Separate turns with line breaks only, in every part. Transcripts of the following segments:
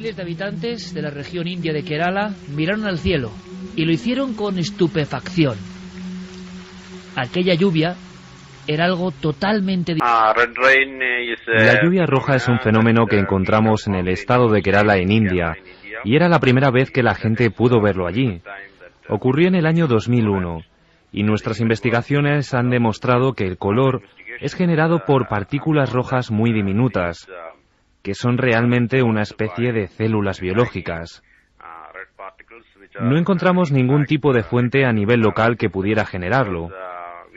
Miles de habitantes de la región india de Kerala miraron al cielo y lo hicieron con estupefacción. Aquella lluvia era algo totalmente
La lluvia roja es un fenómeno que encontramos en el estado de Kerala, en India, y era la primera vez que la gente pudo verlo allí. Ocurrió en el año 2001, y nuestras investigaciones han demostrado que el color es generado por partículas rojas muy diminutas, que son realmente una especie de células biológicas. No encontramos ningún tipo de fuente a nivel local que pudiera generarlo,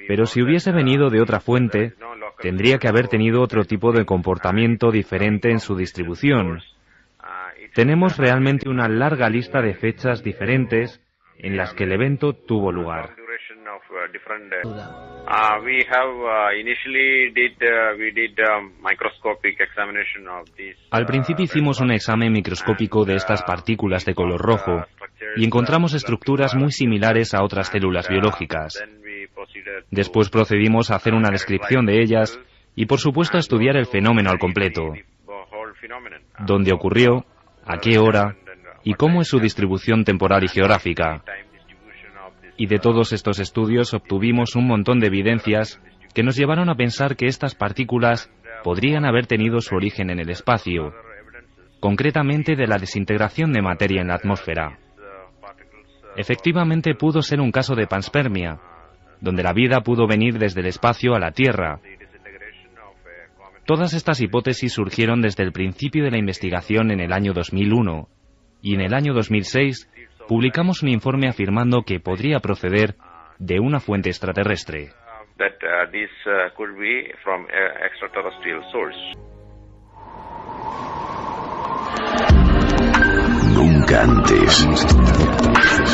pero si hubiese venido de otra fuente, tendría que haber tenido otro tipo de comportamiento diferente en su distribución. Tenemos realmente una larga lista de fechas diferentes en las que el evento tuvo lugar. Al principio hicimos un examen microscópico de estas partículas de color rojo y encontramos estructuras muy similares a otras células biológicas. Después procedimos a hacer una descripción de ellas y, por supuesto, a estudiar el fenómeno al completo. ¿Dónde ocurrió? ¿A qué hora? ¿Y cómo es su distribución temporal y geográfica? Y de todos estos estudios obtuvimos un montón de evidencias que nos llevaron a pensar que estas partículas podrían haber tenido su origen en el espacio, concretamente de la desintegración de materia en la atmósfera. Efectivamente pudo ser un caso de panspermia, donde la vida pudo venir desde el espacio a la Tierra. Todas estas hipótesis surgieron desde el principio de la investigación en el año 2001, y en el año 2006 publicamos un informe afirmando que podría proceder de una fuente extraterrestre.
Nunca antes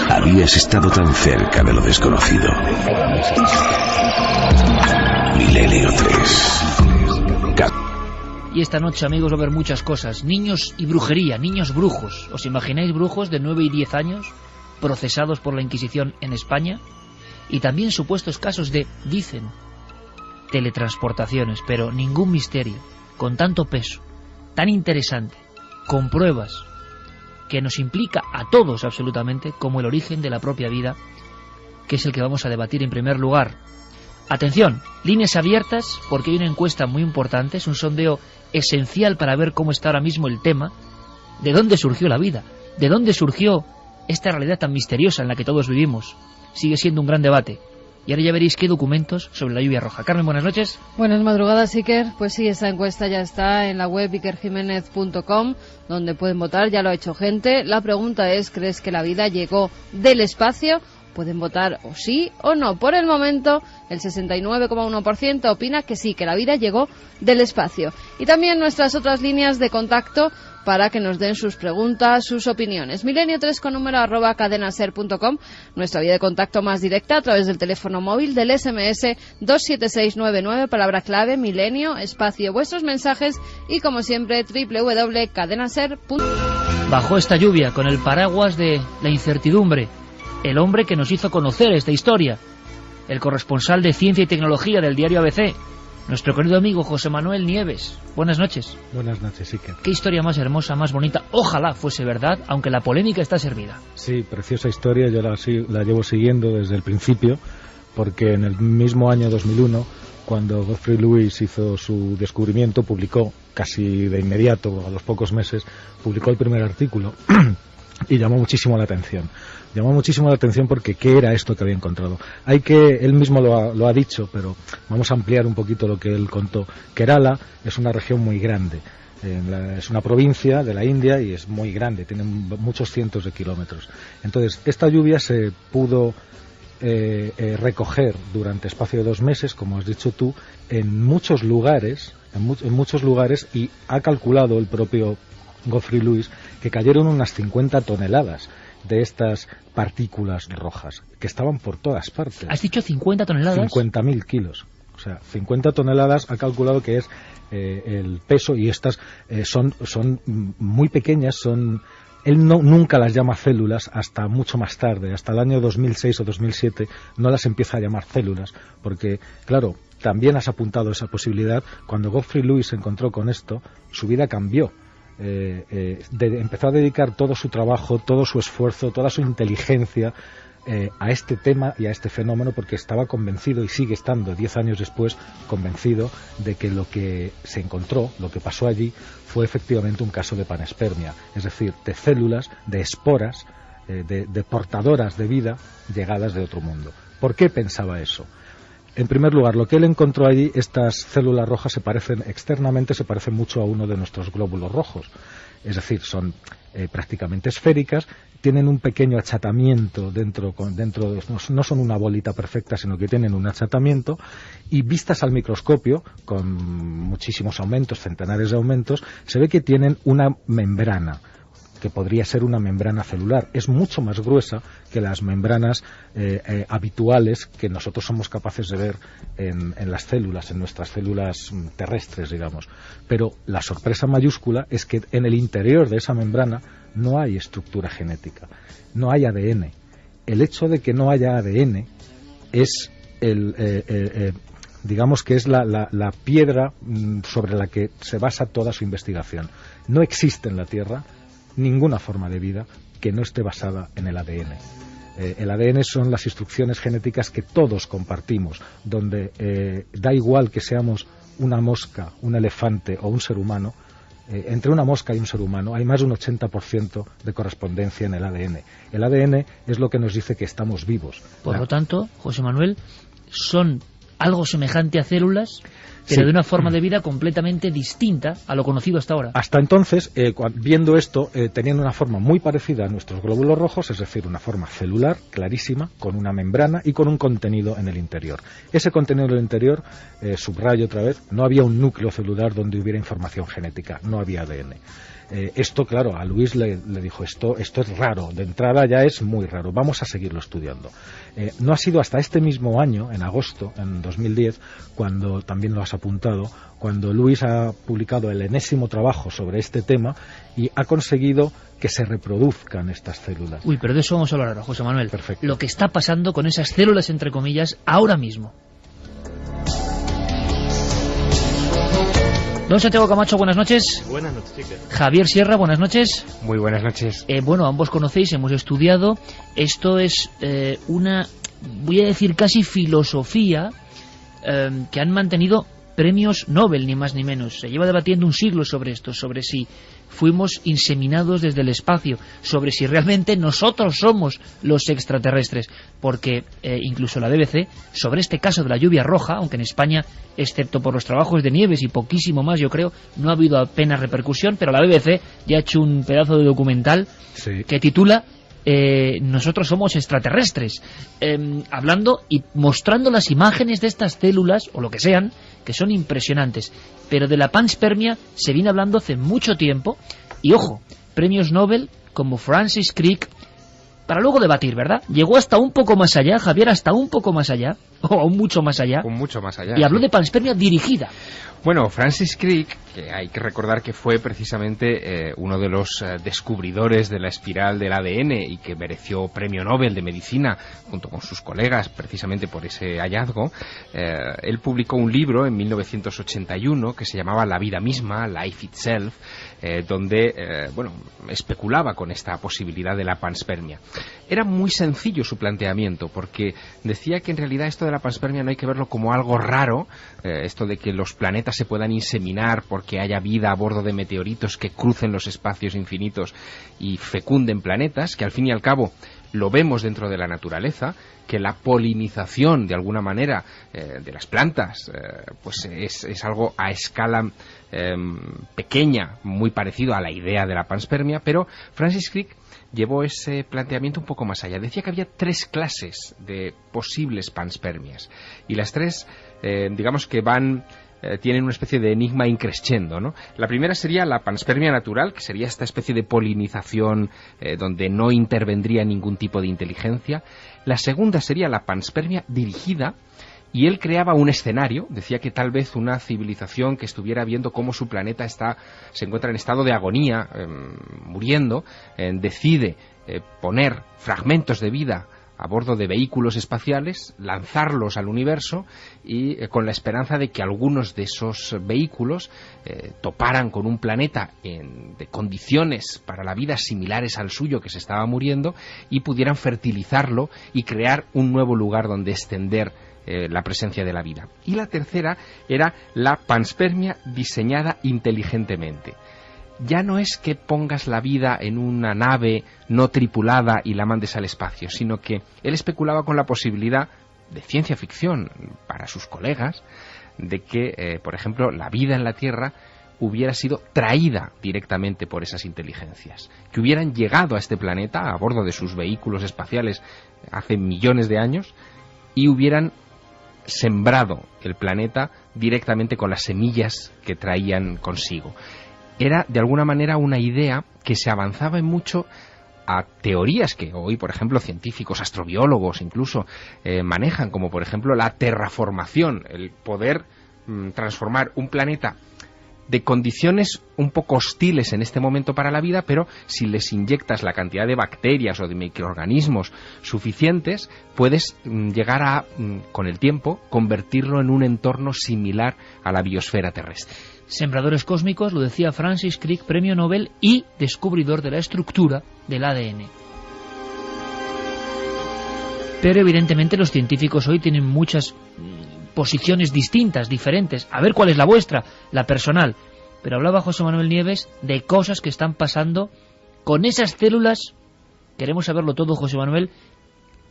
habías estado tan cerca de lo desconocido. Milenio 3.
Y esta noche, amigos, va a haber muchas cosas. Niños y brujería, niños brujos. ¿Os imagináis brujos de 9 y 10 años procesados por la Inquisición en España? Y también supuestos casos de, dicen, teletransportaciones, pero ningún misterio, con tanto peso, tan interesante, con pruebas, que nos implica a todos absolutamente, como el origen de la propia vida, que es el que vamos a debatir en primer lugar. Atención, líneas abiertas, porque hay una encuesta muy importante, es un sondeo esencial para ver cómo está ahora mismo el tema, de dónde surgió la vida, de dónde surgió esta realidad tan misteriosa en la que todos vivimos. Sigue siendo un gran debate. Y ahora ya veréis qué documentos sobre la lluvia roja. Carmen, buenas noches.
Buenas madrugadas, Iker. Pues sí, esa encuesta ya está en la web ikerjimenez.com, donde pueden votar, ya lo ha hecho gente. La pregunta es, ¿crees que la vida llegó del espacio? Pueden votar o sí o no. Por el momento, el 69,1% opina que sí, que la vida llegó del espacio. Y también nuestras otras líneas de contacto para que nos den sus preguntas, sus opiniones. Milenio3 con número @cadenaser.com, nuestra vía de contacto más directa a través del teléfono móvil, del SMS 27699, palabra clave, milenio, espacio, vuestros mensajes y, como siempre, www.cadenaser.com.
Bajo esta lluvia, con el paraguas de la incertidumbre, el hombre que nos hizo conocer esta historia, el corresponsal de Ciencia y Tecnología del diario ABC, nuestro querido amigo José Manuel Nieves. Buenas noches.
Buenas noches, Iker.
Qué historia más hermosa, más bonita. Ojalá fuese verdad, aunque la polémica está servida.
Sí, preciosa historia. Yo la llevo siguiendo desde el principio, porque en el mismo año 2001, cuando Geoffrey Lewis hizo su descubrimiento, publicó casi de inmediato, a los pocos meses, publicó el primer artículo y llamó muchísimo la atención. Llamó muchísimo la atención porque ¿qué era esto que había encontrado? Él mismo lo ha dicho, pero vamos a ampliar un poquito lo que él contó. Kerala es una región muy grande, es una provincia de la India y es muy grande, tiene muchos cientos de kilómetros. Entonces, esta lluvia se pudo recoger durante espacio de 2 meses, como has dicho tú, en muchos lugares, y ha calculado el propio Geoffrey Lewis que cayeron unas 50 toneladas de estas partículas rojas, que estaban por todas partes.
¿Has dicho 50 toneladas?
50.000 kilos. O sea, 50 toneladas ha calculado que es el peso, y estas son muy pequeñas, él nunca las llama células hasta mucho más tarde, hasta el año 2006 o 2007 no las empieza a llamar células, porque, claro, también has apuntado esa posibilidad. Cuando Geoffrey Lewis se encontró con esto, su vida cambió. empezó a dedicar todo su trabajo, todo su esfuerzo, toda su inteligencia a este tema y a este fenómeno, porque estaba convencido, y sigue estando 10 años después, convencido de que lo que se encontró, lo que pasó allí, fue efectivamente un caso de panspermia, es decir, de células, de esporas, de portadoras de vida llegadas de otro mundo. ¿Por qué pensaba eso? En primer lugar, lo que él encontró allí, estas células rojas externamente se parecen mucho a uno de nuestros glóbulos rojos. Es decir, son prácticamente esféricas, tienen un pequeño achatamiento dentro, no son una bolita perfecta, sino que tienen un achatamiento, y vistas al microscopio, con muchísimos aumentos, centenares de aumentos, se ve que tienen una membrana, que podría ser una membrana celular. Es mucho más gruesa que las membranas habituales que nosotros somos capaces de ver en las células, en nuestras células terrestres, digamos. Pero la sorpresa mayúscula es que en el interior de esa membrana no hay estructura genética, no hay ADN. El hecho de que no haya ADN es digamos que es la piedra sobre la que se basa toda su investigación. No existe en la Tierra ninguna forma de vida que no esté basada en el ADN. El ADN son las instrucciones genéticas que todos compartimos, donde da igual que seamos una mosca, un elefante o un ser humano, entre una mosca y un ser humano hay más de un 80% de correspondencia en el ADN. El ADN es lo que nos dice que estamos vivos.
Por lo tanto, José Manuel, son algo semejante a células, pero
sí,
de una forma de vida completamente distinta a lo conocido hasta ahora.
Hasta entonces, viendo esto, tenían una forma muy parecida a nuestros glóbulos rojos, es decir, una forma celular, clarísima, con una membrana y con un contenido en el interior. Ese contenido en el interior, subrayo otra vez, no había un núcleo celular donde hubiera información genética, no había ADN. Esto, claro, a Luis le dijo, esto es raro, de entrada ya es muy raro, vamos a seguirlo estudiando. No ha sido hasta este mismo año, en agosto, en 2010, cuando, también lo has apuntado, cuando Luis ha publicado el enésimo trabajo sobre este tema y ha conseguido que se reproduzcan estas células.
Uy, pero de eso vamos a hablar ahora, José Manuel.
Perfecto.
Lo que está pasando con esas células, entre comillas, ahora mismo. Don Santiago Camacho, buenas noches.
Buenas noches, chicas.
Javier Sierra, buenas noches.
Muy buenas noches.
Bueno, ambos conocéis, hemos estudiado. Esto es una, voy a decir casi filosofía, que han mantenido premios Nobel, ni más ni menos. Se lleva debatiendo un siglo sobre esto, sobre si fuimos inseminados desde el espacio, sobre si realmente nosotros somos los extraterrestres, porque incluso la BBC, sobre este caso de la lluvia roja, aunque en España, excepto por los trabajos de Nieves y poquísimo más, yo creo, no ha habido apenas repercusión, pero la BBC ya ha hecho un pedazo de documental que titula Nosotros somos extraterrestres, hablando y mostrando las imágenes de estas células, o lo que sean, que son impresionantes. Pero de la panspermia se viene hablando hace mucho tiempo, y ojo, premios Nobel como Francis Crick, para luego debatir, ¿verdad? Llegó hasta un poco más allá, Javier, hasta un poco más allá, o aún mucho más allá, y habló de panspermia dirigida.
Bueno, Francis Crick, que hay que recordar que fue precisamente uno de los descubridores de la espiral del ADN y que mereció premio Nobel de Medicina junto con sus colegas precisamente por ese hallazgo. Él publicó un libro en 1981 que se llamaba La vida misma, Life Itself, donde especulaba con esta posibilidad de la panspermia. Era muy sencillo su planteamiento, porque decía que en realidad esto de la panspermia no hay que verlo como algo raro, esto de que los planetas se puedan inseminar porque haya vida a bordo de meteoritos que crucen los espacios infinitos y fecunden planetas, que al fin y al cabo lo vemos dentro de la naturaleza, que la polinización de alguna manera de las plantas pues es algo a escala pequeña, muy parecido a la idea de la panspermia, pero Francis Crick llevó ese planteamiento un poco más allá. Decía que había 3 clases de posibles panspermias, y las 3 digamos que tienen una especie de enigma increscendo, ¿no? La primera sería la panspermia natural, que sería esta especie de polinización donde no intervendría ningún tipo de inteligencia. La segunda sería la panspermia dirigida, y él creaba un escenario. Decía que tal vez una civilización que estuviera viendo cómo su planeta se encuentra en estado de agonía, muriendo, decide poner fragmentos de vida a bordo de vehículos espaciales, lanzarlos al universo y con la esperanza de que algunos de esos vehículos toparan con un planeta de condiciones para la vida similares al suyo que se estaba muriendo y pudieran fertilizarlo y crear un nuevo lugar donde extender la presencia de la vida. Y la tercera era la panspermia diseñada inteligentemente. Ya no es que pongas la vida en una nave no tripulada y la mandes al espacio, sino que él especulaba con la posibilidad de ciencia ficción para sus colegas de que, por ejemplo, la vida en la Tierra hubiera sido traída directamente por esas inteligencias, que hubieran llegado a este planeta a bordo de sus vehículos espaciales hace millones de años y hubieran sembrado el planeta directamente con las semillas que traían consigo. Era, de alguna manera, una idea que se avanzaba en mucho a teorías que hoy, por ejemplo, científicos, astrobiólogos incluso manejan, como por ejemplo la terraformación, el poder transformar un planeta de condiciones un poco hostiles en este momento para la vida, pero si les inyectas la cantidad de bacterias o de microorganismos suficientes, puedes llegar a, con el tiempo, convertirlo en un entorno similar a la biosfera terrestre.
Sembradores cósmicos, lo decía Francis Crick, premio Nobel y descubridor de la estructura del ADN. Pero evidentemente los científicos hoy tienen muchas posiciones distintas, diferentes. A ver cuál es la vuestra, la personal. Pero hablaba José Manuel Nieves de cosas que están pasando con esas células. Queremos saberlo todo, José Manuel,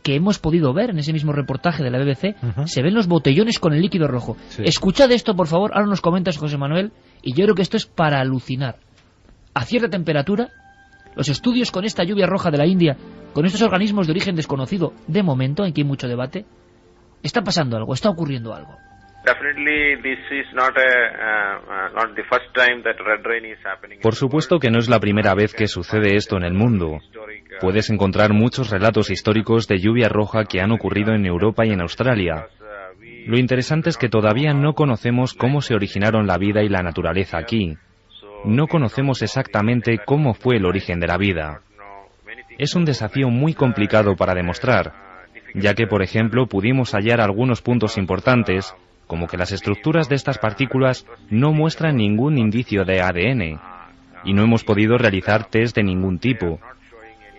que hemos podido ver en ese mismo reportaje de la BBC. Se ven los botellones con el líquido rojo. Sí. Escuchad esto, por favor, ahora nos comentas, José Manuel, y yo creo que esto es para alucinar. A cierta temperatura, los estudios con esta lluvia roja de la India, con estos organismos de origen desconocido, de momento, aquí hay mucho debate, está pasando algo, está ocurriendo algo.
Por supuesto que no es la primera vez que sucede esto en el mundo. Puedes encontrar muchos relatos históricos de lluvia roja que han ocurrido en Europa y en Australia. Lo interesante es que todavía no conocemos cómo se originaron la vida y la naturaleza aquí. No conocemos exactamente cómo fue el origen de la vida. Es un desafío muy complicado para demostrar, ya que, por ejemplo, pudimos hallar algunos puntos importantes, como que las estructuras de estas partículas no muestran ningún indicio de ADN, y no hemos podido realizar test de ningún tipo.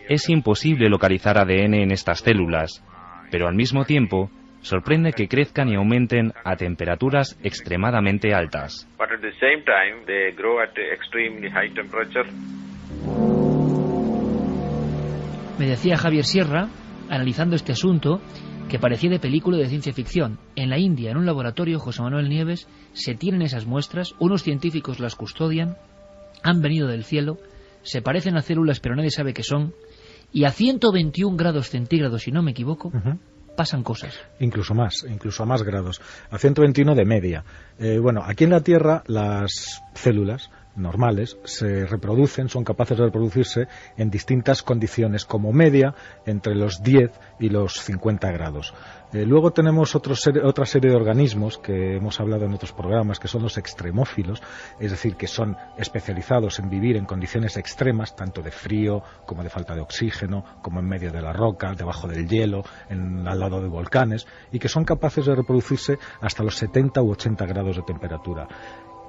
Es imposible localizar ADN en estas células, pero al mismo tiempo sorprende que crezcan y aumenten a temperaturas extremadamente altas.
Me decía Javier Sierra, analizando este asunto, que parecía de película de ciencia ficción. En la India, en un laboratorio, José Manuel Nieves, se tienen esas muestras, unos científicos las custodian, han venido del cielo, se parecen a células pero nadie sabe qué son, y a 121 grados centígrados, si no me equivoco, pasan cosas.
Incluso a más grados. A 121 de media. Bueno, aquí en la Tierra las células normales se reproducen, son capaces de reproducirse en distintas condiciones, como media entre los 10 y los 50 grados. Luego tenemos otra serie de organismos que hemos hablado en otros programas, que son los extremófilos, es decir, que son especializados en vivir en condiciones extremas, tanto de frío como de falta de oxígeno, como en medio de la roca, debajo del hielo, al lado de volcanes, y que son capaces de reproducirse hasta los 70 u 80 grados de temperatura.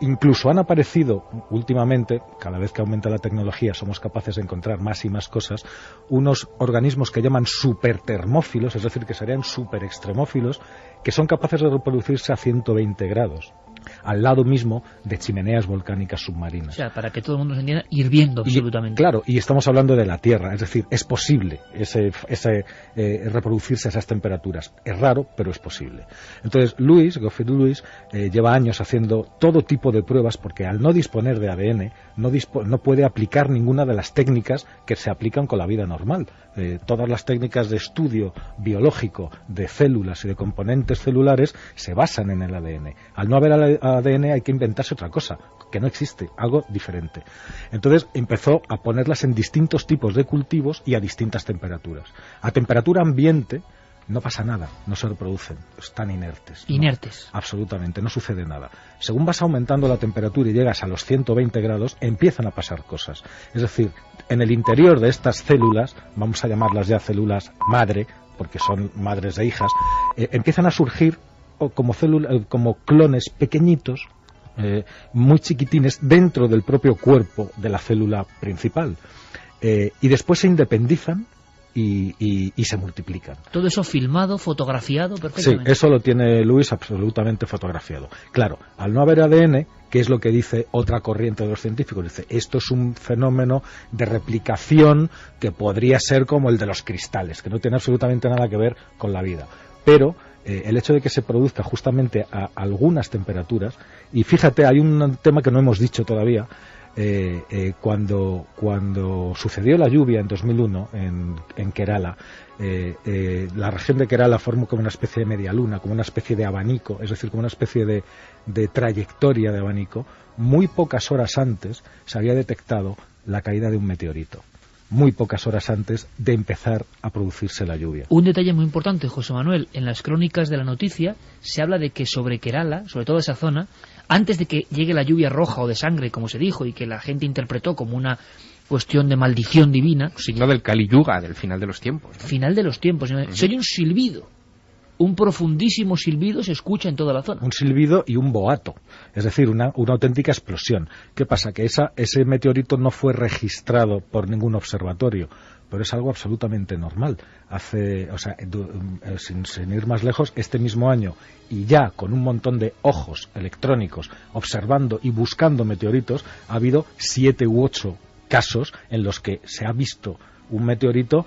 Incluso han aparecido últimamente, cada vez que aumenta la tecnología somos capaces de encontrar más y más cosas, unos organismos que llaman supertermófilos, es decir, que serían superextremófilos, que son capaces de reproducirse a 120 grados, al lado mismo de chimeneas volcánicas submarinas.
O sea, para que todo el mundo se entienda, hirviendo absolutamente.
Claro, y estamos hablando de la Tierra, es decir, es posible reproducirse a esas temperaturas. Es raro, pero es posible. Entonces, Geoffrey Lewis, lleva años haciendo todo tipo de pruebas, porque al no disponer de ADN, no puede aplicar ninguna de las técnicas que se aplican con la vida normal. Todas las técnicas de estudio biológico de células y de componentes celulares se basan en el ADN. Al no haber ADN hay que inventarse otra cosa, que no existe, algo diferente. Entonces empezó a ponerlas en distintos tipos de cultivos y a distintas temperaturas. A temperatura ambiente no pasa nada, no se reproducen, están inertes.
Inertes.
No, absolutamente, no sucede nada. Según vas aumentando la temperatura y llegas a los 120 grados, empiezan a pasar cosas. Es decir, en el interior de estas células, vamos a llamarlas ya células madre, porque son madres e hijas, empiezan a surgir como clones pequeñitos, muy chiquitines, dentro del propio cuerpo de la célula principal, y después se independizan y se multiplican.
Todo eso filmado, fotografiado perfectamente.
Sí, eso lo tiene Lewis absolutamente fotografiado. Claro, al no haber ADN, que es lo que dice otra corriente de los científicos, dice, esto es un fenómeno de replicación que podría ser como el de los cristales, que no tiene absolutamente nada que ver con la vida. Pero el hecho de que se produzca justamente a algunas temperaturas, y fíjate, hay un tema que no hemos dicho todavía. Cuando sucedió la lluvia en 2001 en Kerala, la región de Kerala formó como una especie de media luna, como una especie de abanico, es decir, como una especie de trayectoria de abanico. Muy pocas horas antes se había detectado la caída de un meteorito, muy pocas horas antes de empezar a producirse la lluvia.
Un detalle muy importante, José Manuel, en las crónicas de la noticia se habla de que sobre Kerala, sobre toda esa zona, antes de que llegue la lluvia roja o de sangre, como se dijo, y que la gente interpretó como una cuestión de maldición divina...
Signo del Kali Yuga, del final de los tiempos, ¿no?
Final de los tiempos. Se oye un silbido. Un profundísimo silbido se escucha en toda la zona.
Un silbido y un boato, es decir, una auténtica explosión. ¿Qué pasa? Que ese meteorito no fue registrado por ningún observatorio, pero es algo absolutamente normal. Sin ir más lejos, este mismo año, y ya con un montón de ojos electrónicos observando y buscando meteoritos, ha habido 7 u 8 casos en los que se ha visto un meteorito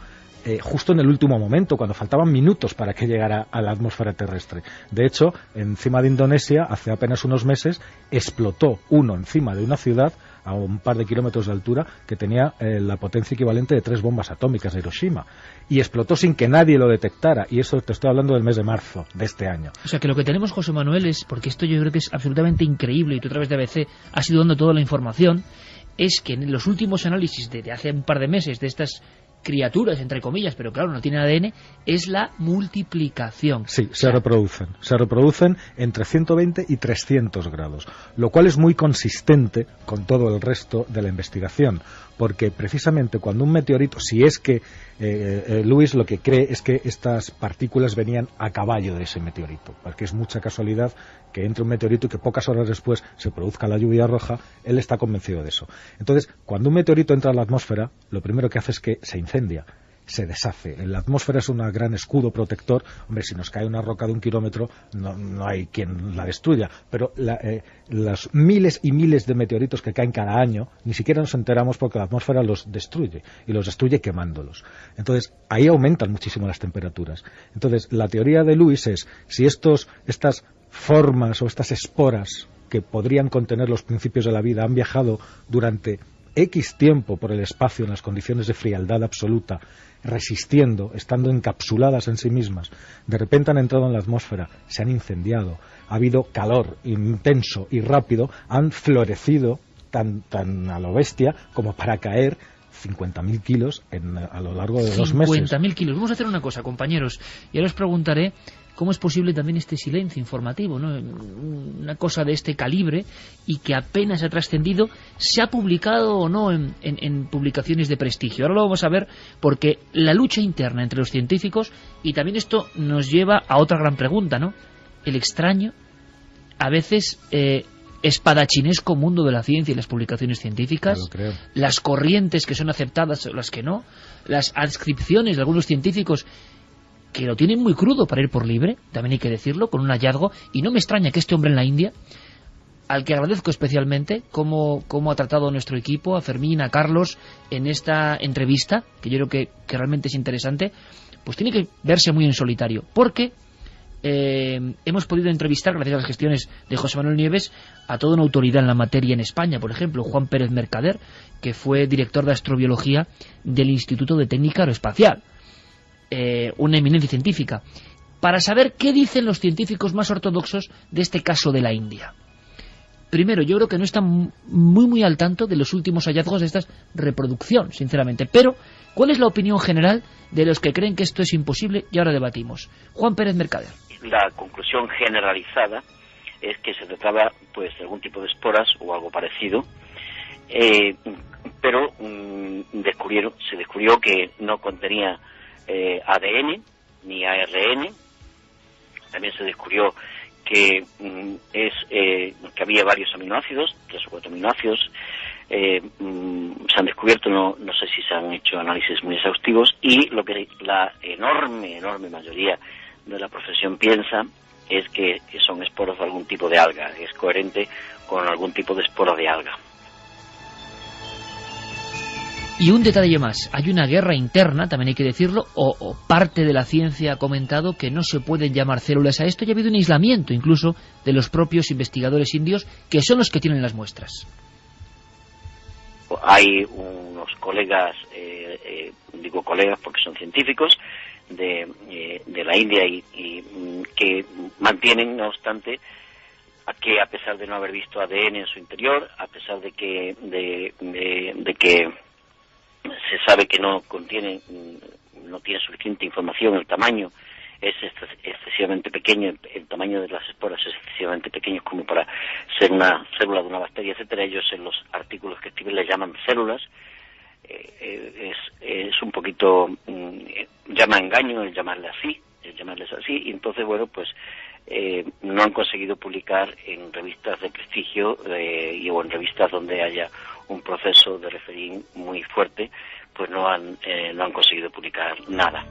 justo en el último momento, cuando faltaban minutos para que llegara a la atmósfera terrestre. De hecho, encima de Indonesia, hace apenas unos meses, explotó uno encima de una ciudad a un par de kilómetros de altura que tenía la potencia equivalente de 3 bombas atómicas de Hiroshima. Y explotó sin que nadie lo detectara. Y eso te estoy hablando del mes de marzo de este año.
O sea que lo que tenemos, José Manuel, es, porque esto yo creo que es absolutamente increíble, y tú a través de ABC has ido dando toda la información, es que en los últimos análisis de hace un par de meses de estas criaturas, entre comillas, pero claro, no tienen ADN, es la multiplicación.
Sí, se reproducen entre 120 y 300 grados, lo cual es muy consistente con todo el resto de la investigación, porque precisamente cuando un meteorito, si es que Lewis lo que cree es que estas partículas venían a caballo de ese meteorito, porque es mucha casualidad que entre un meteorito y que pocas horas después se produzca la lluvia roja. Él está convencido de eso. Entonces, cuando un meteorito entra a la atmósfera, lo primero que hace es que se incendia, se deshace. La atmósfera es un gran escudo protector. Hombre, si nos cae una roca de 1 kilómetro, no hay quien la destruya. Pero los miles y miles de meteoritos que caen cada año, ni siquiera nos enteramos porque la atmósfera los destruye, y los destruye quemándolos. Entonces, ahí aumentan muchísimo las temperaturas. Entonces, la teoría de Lewis es, si estas formas o estas esporas que podrían contener los principios de la vida han viajado durante X tiempo por el espacio en las condiciones de frialdad absoluta, resistiendo, estando encapsuladas en sí mismas, de repente han entrado en la atmósfera, se han incendiado, ha habido calor intenso y rápido, han florecido tan a lo bestia como para caer 50.000 kilos a lo largo de 2 meses.
50.000 kilos. Vamos a hacer una cosa, compañeros. Ya les preguntaré cómo es posible también este silencio informativo, ¿no? Una cosa de este calibre y que apenas ha trascendido, ¿se ha publicado o no en publicaciones de prestigio? Ahora lo vamos a ver, porque la lucha interna entre los científicos, y también esto nos lleva a otra gran pregunta, ¿no? El extraño, a veces espadachinesco mundo de la ciencia y las publicaciones científicas, las corrientes que son aceptadas o las que no, las adscripciones de algunos científicos que lo tienen muy crudo para ir por libre, también hay que decirlo, con un hallazgo, y no me extraña que este hombre en la India, al que agradezco especialmente cómo ha tratado nuestro equipo, a Fermín, a Carlos, en esta entrevista, que yo creo que realmente es interesante, pues tiene que verse muy en solitario, porque hemos podido entrevistar, gracias a las gestiones de José Manuel Nieves, a toda una autoridad en la materia en España. Por ejemplo, Juan Pérez Mercader, que fue director de astrobiología del Instituto de Técnica Aeroespacial, una eminencia científica, para saber qué dicen los científicos más ortodoxos de este caso de la India. Primero, yo creo que no están muy al tanto de los últimos hallazgos de esta reproducción, sinceramente, pero ¿cuál es la opinión general de los que creen que esto es imposible? Y ahora debatimos. Juan Pérez Mercader. La conclusión generalizada es que se trataba pues de algún tipo de esporas o algo parecido, pero se descubrió que no contenía ADN,
ni ARN. También se descubrió que que había varios aminoácidos, 3 o 4 aminoácidos. Se han descubierto, no sé si se han hecho análisis muy exhaustivos, y lo que la enorme mayoría de la profesión piensa es que son esporas de algún tipo de alga, es coherente con algún tipo de espora de alga.
Y un detalle más, hay una guerra interna, también hay que decirlo, o parte de la ciencia ha comentado que no se pueden llamar células a esto, y ha habido un aislamiento incluso de los propios investigadores indios, que son los que tienen las muestras.
Hay unos colegas, digo colegas porque son científicos, de la India y que mantienen, no obstante, que a pesar de no haber visto ADN en su interior, a pesar de que se sabe que no tiene suficiente información, el tamaño es excesivamente pequeño, el tamaño de las esporas es excesivamente pequeño como para ser una célula de una bacteria, etcétera. Ellos en los artículos que escriben le llaman células. Es un poquito llama engaño el llamarles así, y entonces bueno, pues no han conseguido publicar en revistas de prestigio o en revistas donde haya un proceso de referir muy fuerte, pues no han conseguido publicar nada.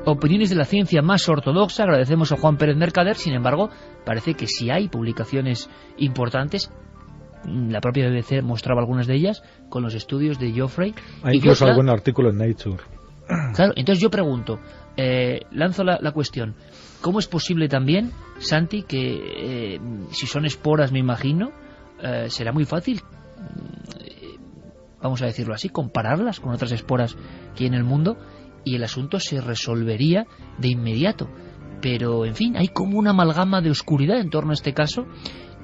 Opiniones de la ciencia más ortodoxa. Agradecemos a Juan Pérez Mercader. Sin embargo, parece que sí hay publicaciones importantes. La propia BBC mostraba algunas de ellas con los estudios de Geoffrey.
Hay incluso algún artículo en Nature.
Claro, entonces yo pregunto, lanzo la cuestión. ¿Cómo es posible también, Santi, que si son esporas, me imagino, será muy fácil, vamos a decirlo así, compararlas con otras esporas que hay en el mundo, y el asunto se resolvería de inmediato? Pero, en fin, hay como una amalgama de oscuridad en torno a este caso,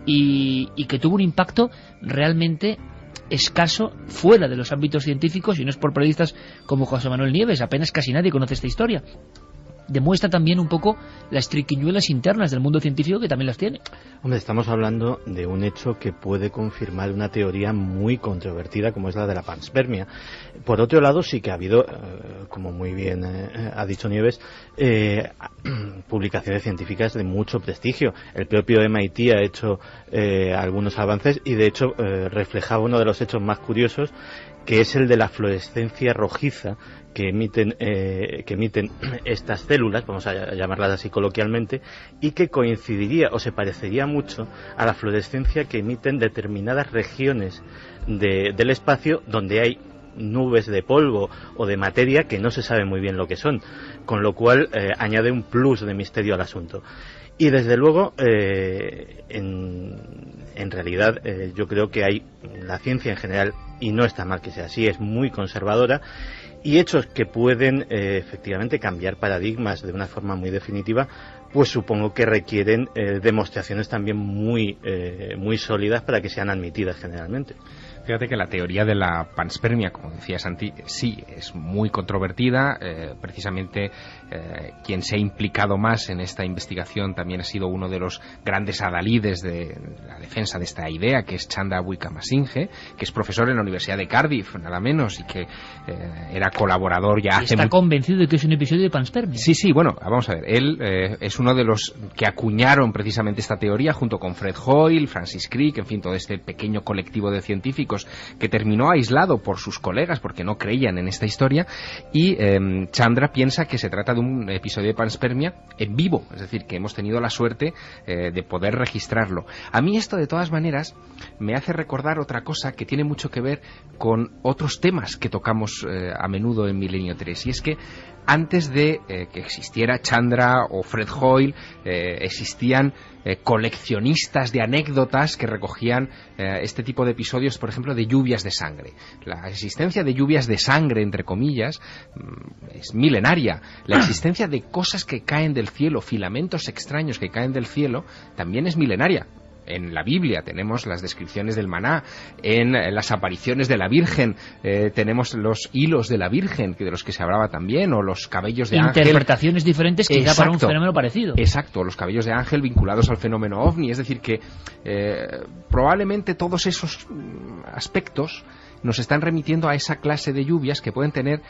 y que tuvo un impacto realmente escaso fuera de los ámbitos científicos, y no es por periodistas como José Manuel Nieves. Apenas casi nadie conoce esta historia. Demuestra también un poco las triquiñuelas internas del mundo científico, que también las tiene.
Hombre, estamos hablando de un hecho que puede confirmar una teoría muy controvertida como es la de la panspermia. Por otro lado, sí que ha habido, como muy bien ha dicho Nieves, publicaciones científicas de mucho prestigio. El propio MIT ha hecho algunos avances y de hecho reflejaba uno de los hechos más curiosos, que es el de la fluorescencia rojiza que emiten estas células, vamos a llamarlas así coloquialmente, y que coincidiría o se parecería mucho a la fluorescencia que emiten determinadas regiones del espacio donde hay nubes de polvo o de materia que no se sabe muy bien lo que son, con lo cual añade un plus de misterio al asunto. Y desde luego, en realidad, yo creo que hay la ciencia en general, y no está mal que sea así, es muy conservadora, y hechos que pueden efectivamente cambiar paradigmas de una forma muy definitiva, pues supongo que requieren demostraciones también muy sólidas para que sean admitidas generalmente.
Fíjate que la teoría de la panspermia, como decía Santi, sí, es muy controvertida. Precisamente quien se ha implicado más en esta investigación también ha sido uno de los grandes adalides de la defensa de esta idea, que es Chandra Wickramasinghe, que es profesor en la Universidad de Cardiff, nada menos, y que era colaborador ya hace...
¿Está convencido de que es un episodio de panspermia?
Sí, bueno, vamos a ver. Él es uno de los que acuñaron precisamente esta teoría junto con Fred Hoyle, Francis Crick, en fin, todo este pequeño colectivo de científicos que terminó aislado por sus colegas porque no creían en esta historia, y Chandra piensa que se trata de un episodio de panspermia en vivo, es decir, que hemos tenido la suerte de poder registrarlo. A mí esto, de todas maneras, me hace recordar otra cosa que tiene mucho que ver con otros temas que tocamos a menudo en Milenio 3, y es que antes de que existiera Chandra o Fred Hoyle, existían coleccionistas de anécdotas que recogían este tipo de episodios, por ejemplo, de lluvias de sangre. La existencia de lluvias de sangre, entre comillas, es milenaria. La existencia de cosas que caen del cielo, filamentos extraños que caen del cielo, también es milenaria. En la Biblia tenemos las descripciones del maná, en las apariciones de la Virgen tenemos los hilos de la Virgen, de los que se hablaba también, o los cabellos de ángel.
Interpretaciones diferentes que da para un fenómeno parecido.
Exacto, los cabellos de ángel vinculados al fenómeno ovni, es decir que probablemente todos esos aspectos nos están remitiendo a esa clase de lluvias que pueden tener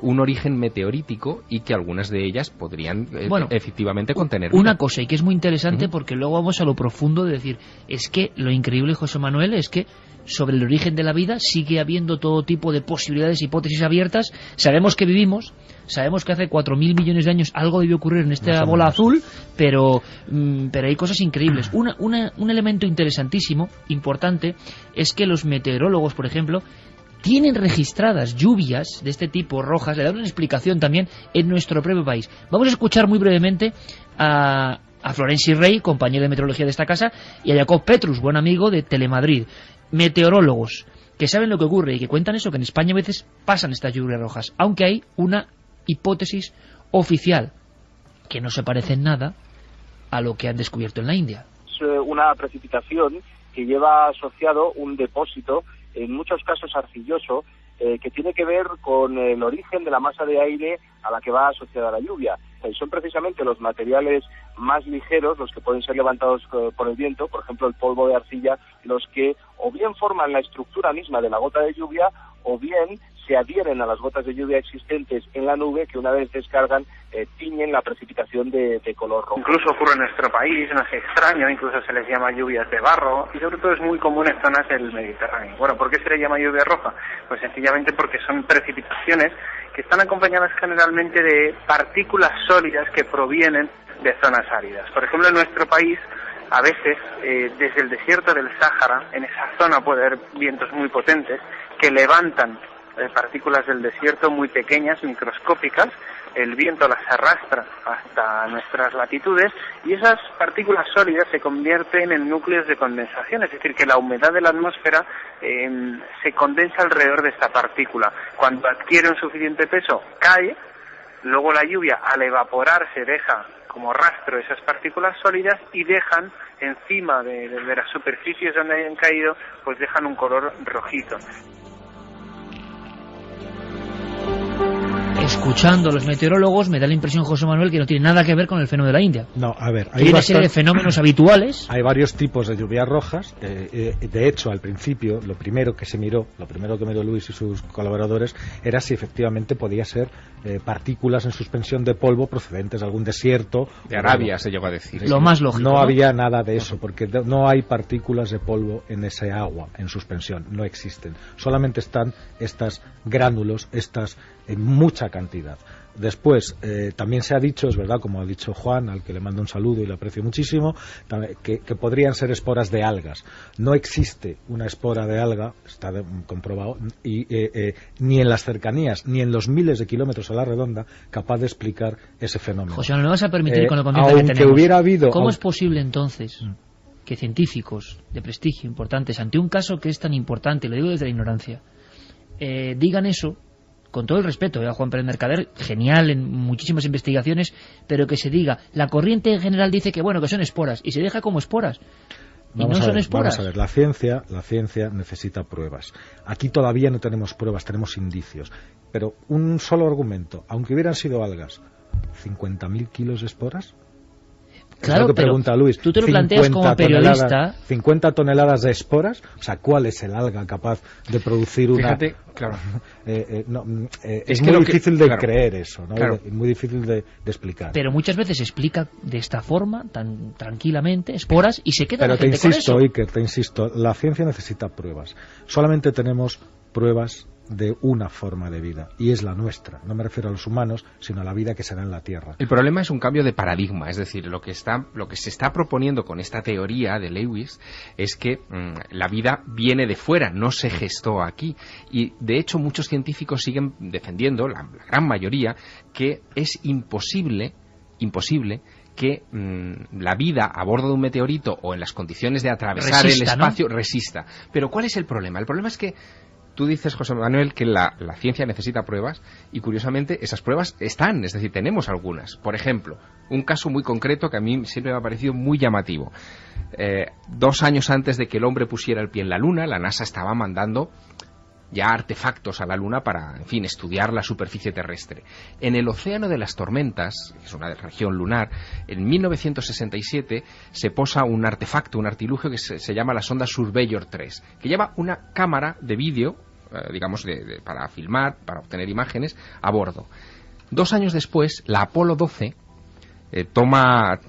un origen meteorítico y que algunas de ellas podrían efectivamente contener
una cosa, y que es muy interesante porque luego vamos a lo profundo de decir, es que lo increíble, José Manuel, es que sobre el origen de la vida sigue habiendo todo tipo de posibilidades, hipótesis abiertas. Sabemos que vivimos, sabemos que hace 4.000 millones de años algo debió ocurrir en esta bola azul, pero hay cosas increíbles. Un elemento interesantísimo, importante, es que los meteorólogos, por ejemplo, tienen registradas lluvias de este tipo, rojas. Le dan una explicación también en nuestro propio país. Vamos a escuchar muy brevemente a Florenci Rey, compañero de meteorología de esta casa, y a Jacob Petrus, buen amigo de Telemadrid, meteorólogos que saben lo que ocurre y que cuentan eso, que en España a veces pasan estas lluvias rojas, aunque hay una hipótesis oficial que no se parece en nada a lo que han descubierto en la India.
Es una precipitación que lleva asociado un depósito, en muchos casos arcilloso, que tiene que ver con el origen de la masa de aire a la que va asociada la lluvia. Son precisamente los materiales más ligeros los que pueden ser levantados por el viento, por ejemplo el polvo de arcilla, los que o bien forman la estructura misma de la gota de lluvia o bien se adhieren a las gotas de lluvia existentes en la nube, que una vez descargan tiñen la precipitación de color rojo.
Incluso ocurre en nuestro país, no es extraño, incluso se les llama lluvias de barro, y sobre todo es muy común en zonas del Mediterráneo. Bueno, ¿por qué se le llama lluvia roja? Pues sencillamente porque son precipitaciones que están acompañadas generalmente de partículas sólidas que provienen de zonas áridas. Por ejemplo, en nuestro país, a veces, desde el desierto del Sáhara, en esa zona puede haber vientos muy potentes que levantan partículas del desierto muy pequeñas, microscópicas. El viento las arrastra hasta nuestras latitudes y esas partículas sólidas se convierten en núcleos de condensación, es decir, que la humedad de la atmósfera se condensa alrededor de esta partícula. Cuando adquiere un suficiente peso, cae, luego la lluvia al evaporarse deja como rastro esas partículas sólidas y dejan encima de las superficies donde hayan caído, pues dejan un color rojizo.
Escuchando a los meteorólogos me da la impresión, José Manuel, que no tiene nada que ver con el fenómeno de la India.
No, a ver,
hay una serie de fenómenos habituales.
Hay varios tipos de lluvias rojas. De hecho, al principio, lo primero que miró Luis y sus colaboradores era si efectivamente podía ser partículas en suspensión de polvo procedentes de algún desierto.
De Arabia se llegó a decir.
Lo más lógico.
No había nada de eso, porque no hay partículas de polvo en ese agua en suspensión. No existen. Solamente están estas gránulos, en mucha cantidad. Después, también se ha dicho, es verdad, como ha dicho Juan, al que le mando un saludo y le aprecio muchísimo, que podrían ser esporas de algas. No existe una espora de alga, está comprobado, y ni en las cercanías, ni en los miles de kilómetros a la redonda, capaz de explicar ese fenómeno.
José, no me vas a permitir con el contexto que tenemos.
Hubiera habido,
¿Cómo es posible entonces que científicos de prestigio importantes, ante un caso que es tan importante, lo digo desde la ignorancia, digan eso? Con todo el respeto a Juan Pérez Mercader, genial en muchísimas investigaciones, pero que se diga, la corriente en general dice que bueno, que son esporas, y se deja como esporas. Y no son esporas.
Vamos a ver, la ciencia necesita pruebas. Aquí todavía no tenemos pruebas, tenemos indicios. Pero un solo argumento, aunque hubieran sido algas, ¿50.000 kilos de esporas?
Claro,
es lo que pregunta Luis.
Tú te lo planteas como periodista.
50 toneladas de esporas, o sea, ¿cuál es el alga capaz de producir una?
Fíjate, claro.
Es muy difícil de creer eso, ¿no? Claro. Muy difícil de explicar.
Pero muchas veces se explica de esta forma, tan tranquilamente, esporas, y se queda la gente
con eso.
Iker,
te insisto, la ciencia necesita pruebas. Solamente tenemos pruebas de una forma de vida, y es la nuestra. No me refiero a los humanos, sino a la vida que se da en la Tierra.
El problema es un cambio de paradigma, es decir, lo que se está proponiendo con esta teoría de Lewis es que la vida viene de fuera, no se gestó aquí. Y de hecho muchos científicos siguen defendiendo, la gran mayoría, que es imposible que la vida a bordo de un meteorito o en las condiciones de atravesar el espacio, ¿no?, resista. Pero ¿cuál es el problema? El problema es que tú dices, José Manuel, que la ciencia necesita pruebas, y curiosamente esas pruebas están, es decir, tenemos algunas. Por ejemplo, un caso muy concreto que a mí siempre me ha parecido muy llamativo. 2 años antes de que el hombre pusiera el pie en la Luna, la NASA estaba mandando ya artefactos a la Luna para, en fin, estudiar la superficie terrestre. En el Océano de las Tormentas, que es una región lunar, en 1967 se posa un artefacto, un artilugio que se llama la sonda Surveyor 3, que lleva una cámara de vídeo digamos, para filmar, para obtener imágenes a bordo. 2 años después, la Apolo 12 toma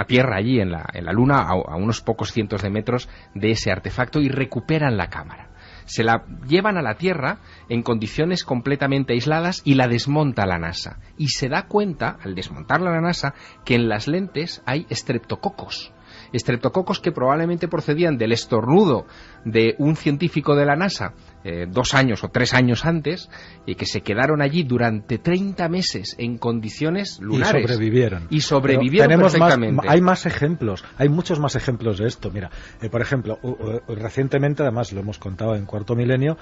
tierra allí en la Luna a unos pocos cientos de metros de ese artefacto y recuperan la cámara. Se la llevan a la Tierra en condiciones completamente aisladas y la desmonta la NASA. Y se da cuenta, al desmontarla la NASA, que en las lentes hay estreptococos. Estreptococos que probablemente procedían del estornudo de un científico de la NASA 2 años o 3 años antes, y que se quedaron allí durante 30 meses en condiciones lunares.
Y sobrevivieron
perfectamente.
Hay más ejemplos, hay muchos más ejemplos de esto. Mira, por ejemplo, recientemente, además lo hemos contado en Cuarto Milenio,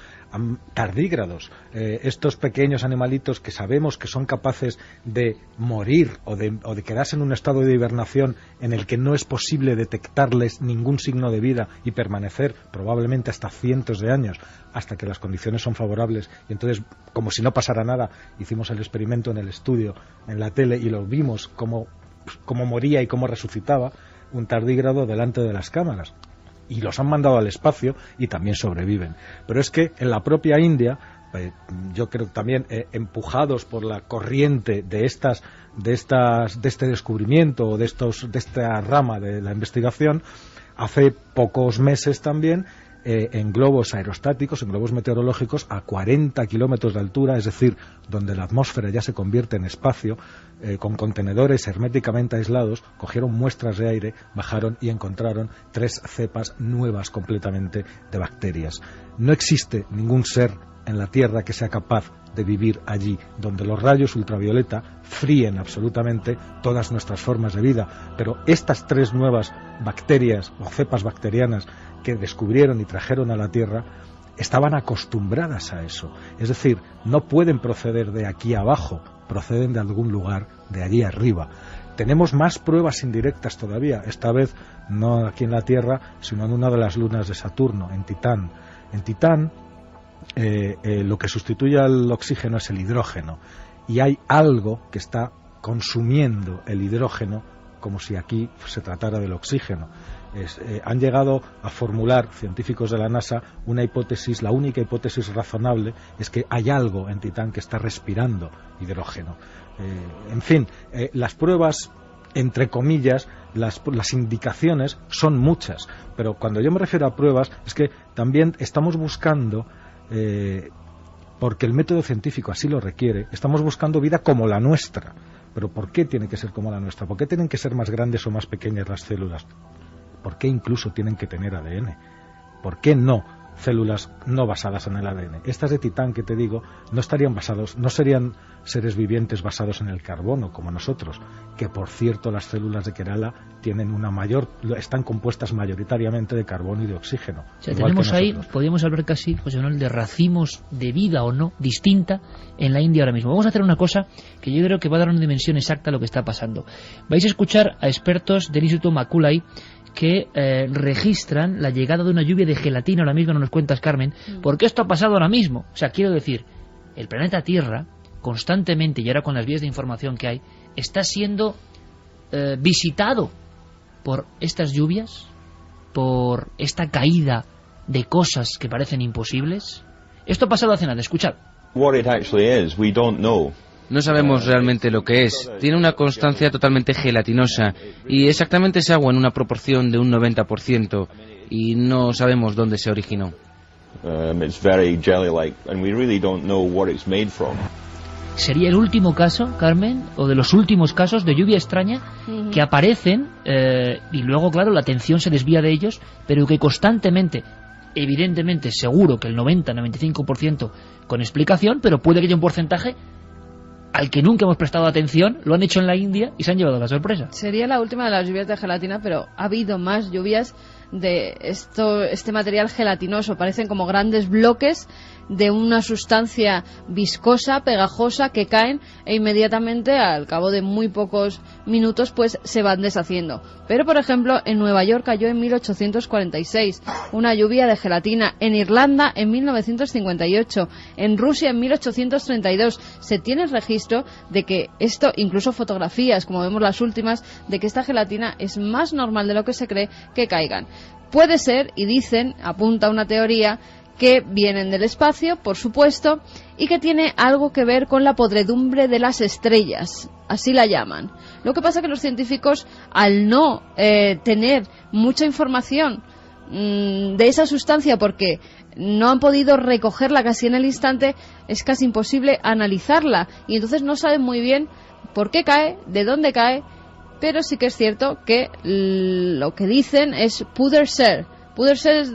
tardígrados, estos pequeños animalitos que sabemos que son capaces de morir o de quedarse en un estado de hibernación en el que no es posible detectarles ningún signo de vida y permanecer probablemente hasta cientos de años, hasta que las condiciones son favorables, y entonces, como si no pasara nada, hicimos el experimento en el estudio, en la tele, y lo vimos cómo moría y cómo resucitaba un tardígrado delante de las cámaras, y los han mandado al espacio y también sobreviven. Pero es que en la propia India, yo creo también empujados por la corriente de este descubrimiento o de esta rama de la investigación, hace pocos meses también, en globos aerostáticos, en globos meteorológicos a 40 kilómetros de altura, es decir, donde la atmósfera ya se convierte en espacio, con contenedores herméticamente aislados, cogieron muestras de aire, bajaron y encontraron 3 cepas nuevas completamente de bacterias. No existe ningún ser en la Tierra que sea capaz de vivir allí, donde los rayos ultravioleta fríen absolutamente todas nuestras formas de vida. Pero estas 3 nuevas bacterias o cepas bacterianas que descubrieron y trajeron a la Tierra estaban acostumbradas a eso. Es decir, no pueden proceder de aquí abajo, proceden de algún lugar de allí arriba. Tenemos más pruebas indirectas todavía, esta vez no aquí en la Tierra, sino en una de las lunas de Saturno, en Titán. En Titán, lo que sustituye al oxígeno es el hidrógeno, y hay algo que está consumiendo el hidrógeno como si aquí se tratara del oxígeno. Han llegado a formular científicos de la NASA una hipótesis, la única hipótesis razonable es que hay algo en Titán que está respirando hidrógeno. En fin, las pruebas, entre comillas, las indicaciones son muchas, pero cuando yo me refiero a pruebas es que también estamos buscando, porque el método científico así lo requiere, estamos buscando vida como la nuestra. Pero ¿por qué tiene que ser como la nuestra? ¿Por qué tienen que ser más grandes o más pequeñas las células? ¿Por qué incluso tienen que tener ADN? ¿Por qué no células no basadas en el ADN? Estas de Titán que te digo no serían seres vivientes basados en el carbono como nosotros, que por cierto las células de Kerala están compuestas mayoritariamente de carbono y de oxígeno.
O sea, tenemos ahí, podríamos hablar casi, José Manuel, de racimos de vida o no distinta en la India ahora mismo. Vamos a hacer una cosa que yo creo que va a dar una dimensión exacta a lo que está pasando. Vais a escuchar a expertos del Instituto Maculay que registran la llegada de una lluvia de gelatina. Ahora mismo no nos cuentas, Carmen, porque esto ha pasado ahora mismo. O sea, quiero decir, el planeta Tierra constantemente, y ahora con las vías de información que hay, está siendo visitado por estas lluvias, por esta caída de cosas que parecen imposibles. Esto ha pasado hace nada, escuchad.
No sabemos realmente lo que es. Tiene una constancia totalmente gelatinosa y exactamente es agua en una proporción de un 90% y no sabemos dónde se originó.
¿Sería el último caso, Carmen, o de los últimos casos de lluvia extraña que aparecen y luego, claro, la atención se desvía de ellos, pero que constantemente, evidentemente, seguro que el 90-95% con explicación, pero puede que haya un porcentaje al que nunca hemos prestado atención, lo han hecho en la India y se han llevado la sorpresa?
Sería la última de las lluvias de gelatina, pero ha habido más lluvias de este material gelatinoso. Parecen como grandes bloques de una sustancia viscosa, pegajosa, que caen e inmediatamente, al cabo de muy pocos minutos, pues se van deshaciendo. Pero, por ejemplo, en Nueva York cayó en 1846 una lluvia de gelatina, en Irlanda en 1958, en Rusia en 1832. Se tiene registro de que esto, incluso fotografías, como vemos las últimas, de que esta gelatina es más normal de lo que se cree que caigan. Puede ser, y dicen, apunta una teoría, que vienen del espacio, por supuesto, y que tiene algo que ver con la podredumbre de las estrellas, así la llaman. Lo que pasa que los científicos, al no tener mucha información de esa sustancia, porque no han podido recogerla casi en el instante, es casi imposible analizarla, y entonces no saben muy bien por qué cae, de dónde cae, pero sí que es cierto que lo que dicen es Puder-Ser. Puder-Ser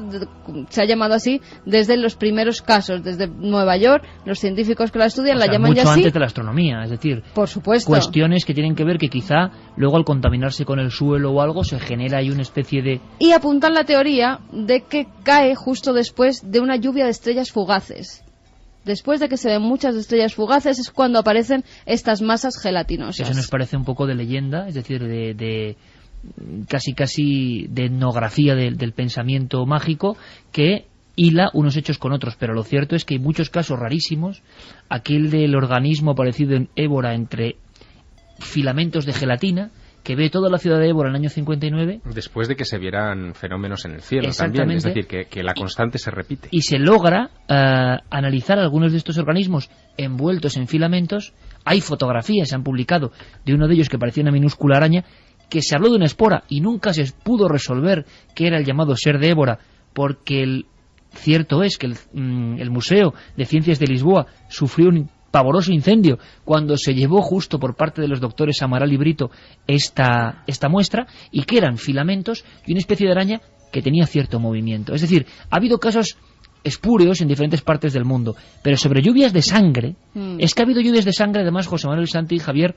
se ha llamado así desde los primeros casos, desde Nueva York, los científicos que la estudian la llaman
mucho
ya así.
Antes de la astronomía, es decir,
por supuesto,
cuestiones que tienen que ver que quizá luego al contaminarse con el suelo o algo se genera ahí una especie de...
Y apuntan la teoría de que cae justo después de una lluvia de estrellas fugaces. Después de que se ven muchas estrellas fugaces es cuando aparecen estas masas gelatinosas.
Eso nos parece un poco de leyenda, es decir, de casi de etnografía del pensamiento mágico que hila unos hechos con otros, pero lo cierto es que hay muchos casos rarísimos, aquel del organismo aparecido en Évora entre filamentos de gelatina, que ve toda la ciudad de Évora en el año 59.
Después de que se vieran fenómenos en el cielo también, es decir, que la constante se repite.
Y se logra analizar algunos de estos organismos envueltos en filamentos. Hay fotografías, se han publicado, de uno de ellos que parecía una minúscula araña, que se habló de una espora y nunca se pudo resolver qué era el llamado ser de Évora, porque cierto es que el Museo de Ciencias de Lisboa sufrió un pavoroso incendio cuando se llevó justo por parte de los doctores Amaral y Brito esta muestra, y que eran filamentos y una especie de araña que tenía cierto movimiento. Es decir, ha habido casos espúreos en diferentes partes del mundo, pero sobre lluvias de sangre, es que ha habido lluvias de sangre, además, José Manuel Santi y Javier,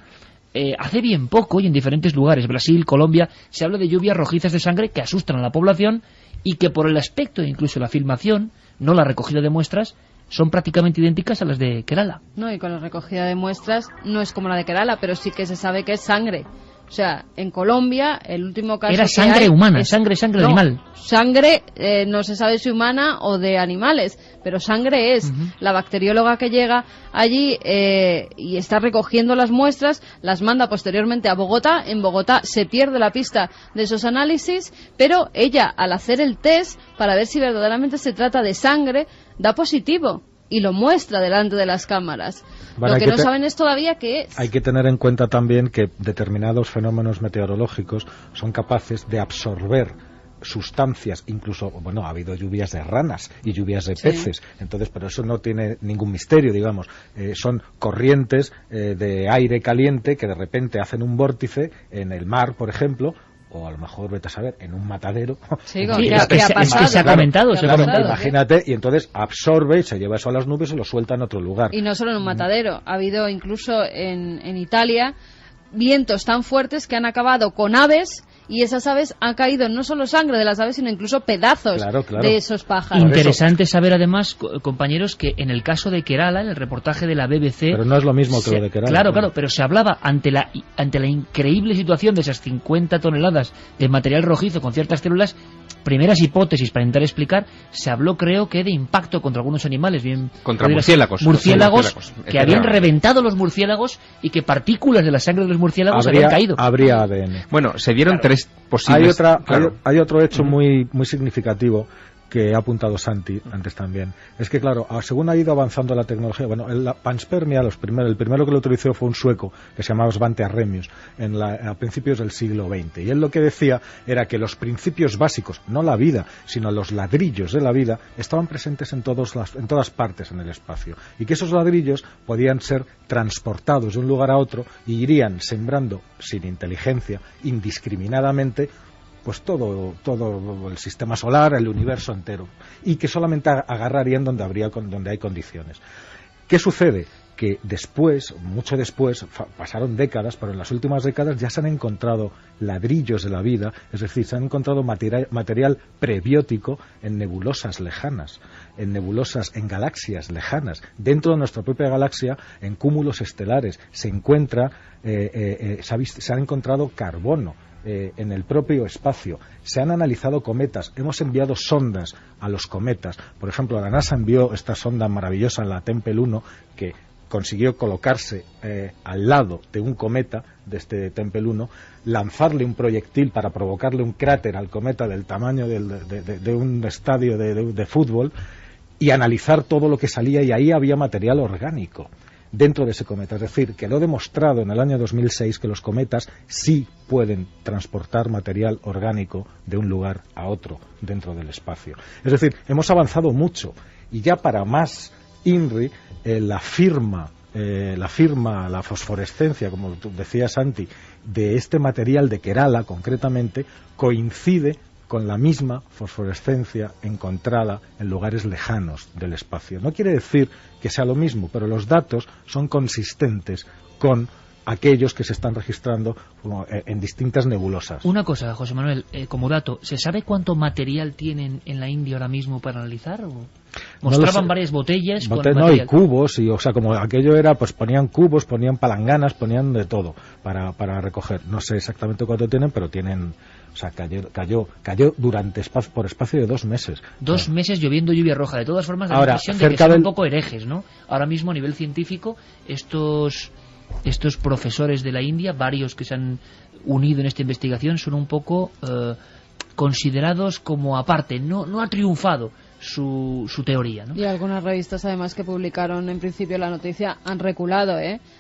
hace bien poco y en diferentes lugares, Brasil, Colombia, se habla de lluvias rojizas de sangre que asustan a la población y que por el aspecto e incluso la filmación, no la recogida de muestras, son prácticamente idénticas a las de Kerala.
No, y con la recogida de muestras no es como la de Kerala, pero sí que se sabe que es sangre. O sea, en Colombia, el último caso
era sangre humana, sangre de animal.
Sangre, no se sabe si humana o de animales, pero sangre es. La bacterióloga que llega allí y está recogiendo las muestras, las manda posteriormente a Bogotá. En Bogotá se pierde la pista de esos análisis, pero ella, al hacer el test para ver si verdaderamente se trata de sangre, da positivo y lo muestra delante de las cámaras. Bueno, lo que no saben es todavía qué es.
Hay que tener en cuenta también que determinados fenómenos meteorológicos son capaces de absorber sustancias, incluso, bueno, ha habido lluvias de ranas y lluvias de peces, entonces, pero eso no tiene ningún misterio, digamos, son corrientes de aire caliente que de repente hacen un vórtice en el mar, por ejemplo, o a lo mejor, vete a saber, en un matadero.
Sí, ¿qué ha pasado?
Se ha comentado.
Imagínate, y entonces absorbe y se lleva eso a las nubes y lo suelta en otro lugar.
Y no solo en un matadero, ha habido incluso en Italia vientos tan fuertes que han acabado con aves, y esas aves han caído no solo sangre de las aves, sino incluso pedazos de esos pájaros.
Interesante saber además, compañeros, que en el caso de Kerala, en el reportaje de la BBC...
Pero no es lo mismo que lo de Kerala.
Claro, pero se hablaba ante la increíble situación de esas 50 toneladas de material rojizo con ciertas células, primeras hipótesis para intentar explicar, se habló, creo que, de impacto contra algunos animales, bien
contra murciélagos,
que habían reventado los murciélagos y que partículas de la sangre de los murciélagos habían caído.
Habría ADN.
Bueno, se dieron tres posibles.
Hay otro hecho muy significativo que ha apuntado Santi antes también. Es que, claro, según ha ido avanzando la tecnología, bueno, la panspermia, el primero que lo utilizó fue un sueco que se llamaba Svante Arrhenius a principios del siglo XX. Y él lo que decía era que los principios básicos, no la vida, sino los ladrillos de la vida, estaban presentes en todas partes en el espacio. Y que esos ladrillos podían ser transportados de un lugar a otro y irían sembrando, sin inteligencia, indiscriminadamente, pues todo el sistema solar, el universo entero, y que solamente agarrarían donde hay condiciones. ¿Qué sucede? Que después, mucho después, pasaron décadas, pero en las últimas décadas ya se han encontrado ladrillos de la vida, es decir, se han encontrado material prebiótico en nebulosas lejanas, en galaxias lejanas. Dentro de nuestra propia galaxia, en cúmulos estelares, se ha encontrado carbono en el propio espacio. Se han analizado cometas, hemos enviado sondas a los cometas. Por ejemplo, la NASA envió esta sonda maravillosa, la Tempel 1, que consiguió colocarse al lado de un cometa, de este Tempel 1, lanzarle un proyectil para provocarle un cráter al cometa del tamaño de un estadio de fútbol, y analizar todo lo que salía, y ahí había material orgánico dentro de ese cometa. Es decir, quedó demostrado en el año 2006 que los cometas sí pueden transportar material orgánico de un lugar a otro dentro del espacio. Es decir, hemos avanzado mucho, y ya para más INRI, la fosforescencia, como tú decías, Santi, de este material de Kerala concretamente, coincide con la misma fosforescencia encontrada en lugares lejanos del espacio. No quiere decir que sea lo mismo, pero los datos son consistentes con aquellos que se están registrando en distintas nebulosas.
Una cosa, José Manuel, como dato, ¿se sabe cuánto material tienen en la India ahora mismo para analizar? ¿O mostraban varias botellas con material?
Y cubos, y, o sea, como aquello era, pues ponían cubos, ponían palanganas, ponían de todo para recoger. No sé exactamente cuánto tienen, pero tienen... O sea, cayó durante por espacio de 2 meses.
2 meses lloviendo lluvia roja. De todas formas, da la impresión de que son un poco herejes, ¿no? Ahora mismo, a nivel científico, estos profesores de la India, varios que se han unido en esta investigación, son un poco considerados como aparte. No ha triunfado su teoría, ¿no?
Y algunas revistas, además, que publicaron en principio la noticia, han reculado,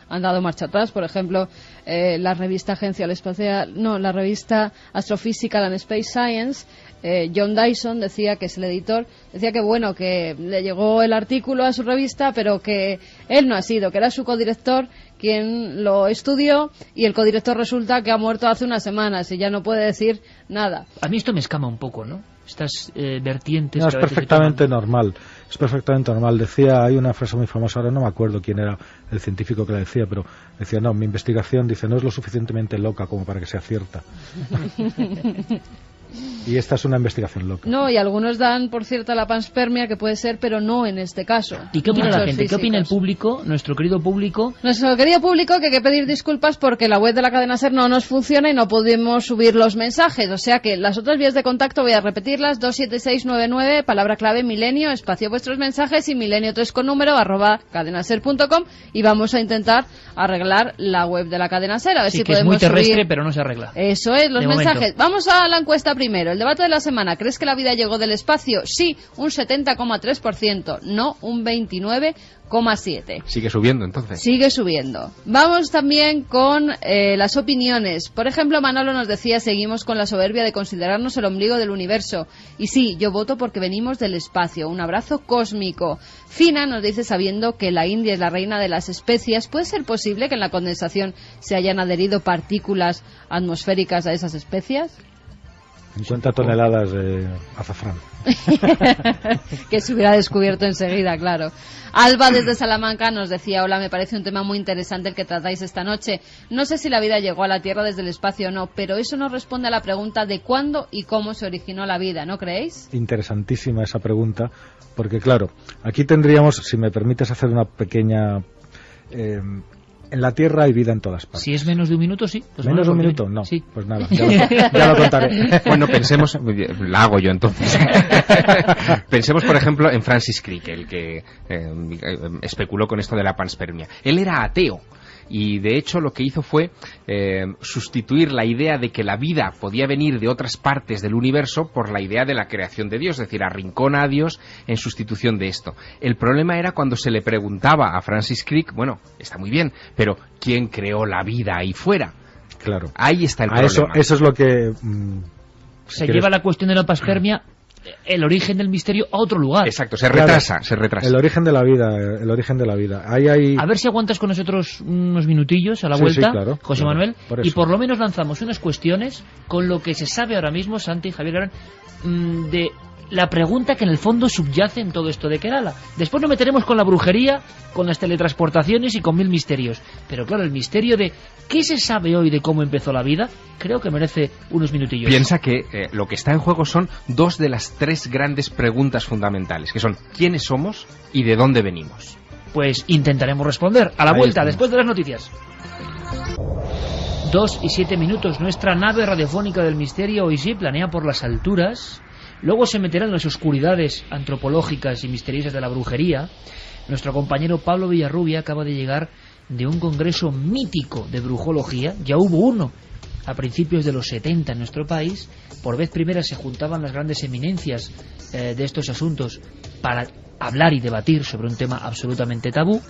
han dado marcha atrás. Por ejemplo, la revista la revista Astrophysical and Space Science, John Dyson, decía, que es el editor, decía que bueno, que le llegó el artículo a su revista, pero que él no ha sido, que era su codirector quien lo estudió, y el codirector resulta que ha muerto hace unas semanas y ya no puede decir nada.
A mí esto me escama un poco, ¿no? Estas vertientes...
No, es perfectamente normal. Es perfectamente normal. Decía, hay una frase muy famosa, ahora no me acuerdo quién era el científico que la decía, pero decía, no, mi investigación, dice, no es lo suficientemente loca como para que sea cierta. Y esta es una investigación loca.
No, y algunos dan por cierta la panspermia, que puede ser, pero no en este caso.
¿Y qué opina la gente? Físicos. ¿Qué opina el público, nuestro querido público?
Nuestro querido público, que hay que pedir disculpas porque la web de la cadena SER no nos funciona y no podemos subir los mensajes. O sea que las otras vías de contacto voy a repetirlas: 27699, palabra clave milenio, espacio vuestros mensajes, y milenio3 con número, @cadenaser.com, y vamos a intentar arreglar la web de la cadena SER. A ver si
que
podemos
es muy terrestre,
subir...
pero no se arregla.
Eso es, los
de
mensajes.
Momento.
Vamos a la encuesta primero. El debate de la semana: ¿crees que la vida llegó del espacio? Sí, un 70,3%. No, un 29,7%.
Sigue subiendo, entonces.
Sigue subiendo. Vamos también con las opiniones. Por ejemplo, Manolo nos decía, seguimos con la soberbia de considerarnos el ombligo del universo. Y sí, yo voto porque venimos del espacio. Un abrazo cósmico. Fina nos dice, sabiendo que la India es la reina de las especias, ¿puede ser posible que en la condensación se hayan adherido partículas atmosféricas a esas especias?
50 toneladas de azafrán.
Que se hubiera descubierto enseguida, claro. Alba desde Salamanca nos decía, hola, me parece un tema muy interesante el que tratáis esta noche. No sé si la vida llegó a la Tierra desde el espacio o no, pero eso no responde a la pregunta de cuándo y cómo se originó la vida, ¿no creéis?
Interesantísima esa pregunta, porque claro, aquí tendríamos, si me permites hacer una pequeña... en la Tierra hay vida en todas partes.
Si es menos de un minuto, sí. Pues
¿Menos de un minuto? No.
Sí.
Pues nada, ya lo contaré.
Bueno, pensemos... La hago yo, entonces. Pensemos, por ejemplo, en Francis Crick, el que especuló con esto de la panspermia. Él era ateo. Y de hecho lo que hizo fue sustituir la idea de que la vida podía venir de otras partes del universo por la idea de la creación de Dios, es decir, arrincona a Dios en sustitución de esto. El problema era cuando se le preguntaba a Francis Crick, bueno, está muy bien, pero ¿quién creó la vida ahí fuera?
Claro.
Ahí está el problema.
Eso es lo que...
se lleva la cuestión de la panspermia, el origen del misterio, a otro lugar.
Exacto, se retrasa.
El origen de la vida, Ahí...
A ver si aguantas con nosotros unos minutillos a la vuelta,
sí, claro,
José
claro,
Manuel, y por lo menos lanzamos unas cuestiones con lo que se sabe ahora mismo, Santi y Javier, de la pregunta que en el fondo subyace en todo esto de Kerala. Después nos meteremos con la brujería, con las teletransportaciones y con 1000 misterios. Pero claro, el misterio de ¿qué se sabe hoy de cómo empezó la vida? Creo que merece unos minutillos.
Piensa que lo que está en juego son 2 de las 3 grandes preguntas fundamentales, que son ¿quiénes somos y de dónde venimos?
Pues intentaremos responder a la vuelta, después de las noticias. 2:07. Nuestra nave radiofónica del misterio hoy sí planea por las alturas. Luego se meterá en las oscuridades antropológicas y misteriosas de la brujería. Nuestro compañero Pablo Villarrubia acaba de llegar de un congreso mítico de brujología. Ya hubo uno a principios de los 70 en nuestro país. Por vez primera se juntaban las grandes eminencias de estos asuntos para hablar y debatir sobre un tema absolutamente tabú.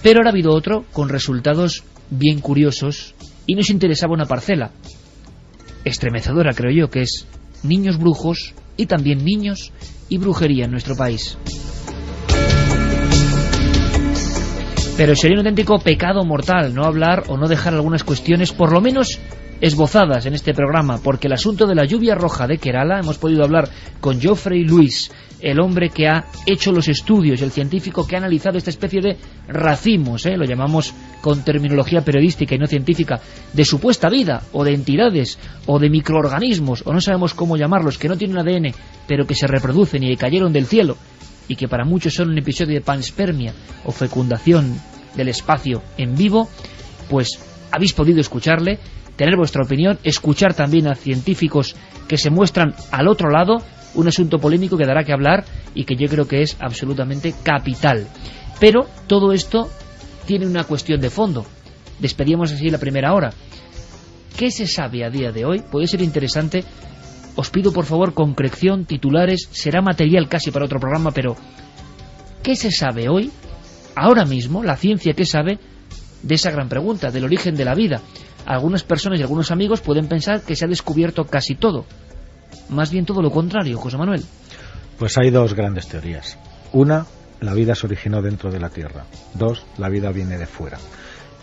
Pero ahora ha habido otro con resultados bien curiosos y nos interesaba una parcela estremecedora, creo yo, que es niños brujos y también niños y brujería en nuestro país. Pero sería un auténtico pecado mortal no hablar o no dejar algunas cuestiones por lo menos esbozadas en este programa, porque el asunto de la lluvia roja de Kerala, hemos podido hablar con Geoffrey Lewis, el hombre que ha hecho los estudios, el científico que ha analizado esta especie de racimos, lo llamamos con terminología periodística y no científica, de supuesta vida, o de entidades, o de microorganismos, o no sabemos cómo llamarlos, que no tienen ADN, pero que se reproducen y que cayeron del cielo, y que para muchos son un episodio de panspermia, o fecundación del espacio en vivo. Pues habéis podido escucharle, tener vuestra opinión, escuchar también a científicos que se muestran al otro lado, un asunto polémico que dará que hablar y que yo creo que es absolutamente capital. Pero todo esto tiene una cuestión de fondo. Despedíamos así la primera hora. ¿Qué se sabe a día de hoy? Puede ser interesante. Os pido por favor concreción, titulares, será material casi para otro programa, pero ¿qué se sabe hoy, ahora mismo, la ciencia qué sabe de esa gran pregunta, del origen de la vida? Algunas personas y algunos amigos pueden pensar que se ha descubierto casi todo. Más bien todo lo contrario, José Manuel.
Pues hay dos grandes teorías. Una, la vida se originó dentro de la Tierra. Dos, la vida viene de fuera.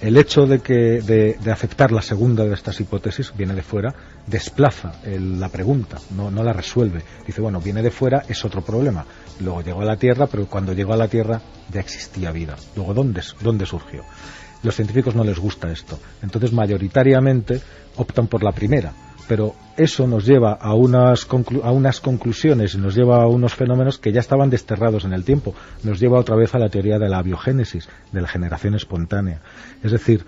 El hecho de aceptar la segunda de estas hipótesis, viene de fuera, desplaza la pregunta, no la resuelve. Dice, bueno, viene de fuera, es otro problema. Luego llegó a la Tierra, pero cuando llegó a la Tierra ya existía vida. Luego, ¿dónde surgió? Los científicos no les gusta esto. Entonces, mayoritariamente optan por la primera. Pero eso nos lleva a unas conclusiones y nos lleva a unos fenómenos que ya estaban desterrados en el tiempo. Nos lleva otra vez a la teoría de la biogénesis, de la generación espontánea. Es decir,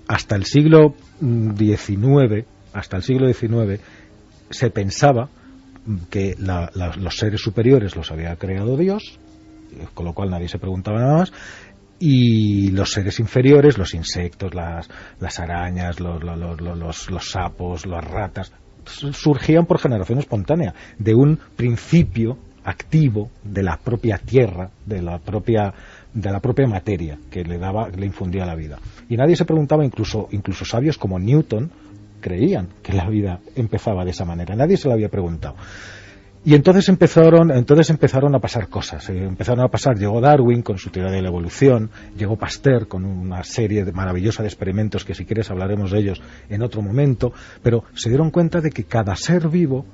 hasta el siglo XIX se pensaba que los seres superiores los había creado Dios, con lo cual nadie se preguntaba nada más, y los seres inferiores, los insectos, las arañas, los sapos, las ratas, surgían por generación espontánea, de un principio activo de la propia tierra, de la propia materia que le infundía la vida. Y nadie se preguntaba, incluso sabios como Newton creían que la vida empezaba de esa manera, nadie se lo había preguntado. Y entonces empezaron a pasar cosas. Llegó Darwin con su teoría de la evolución, llegó Pasteur con una serie maravillosa de experimentos que si quieres hablaremos de ellos en otro momento, pero se dieron cuenta de que cada ser vivo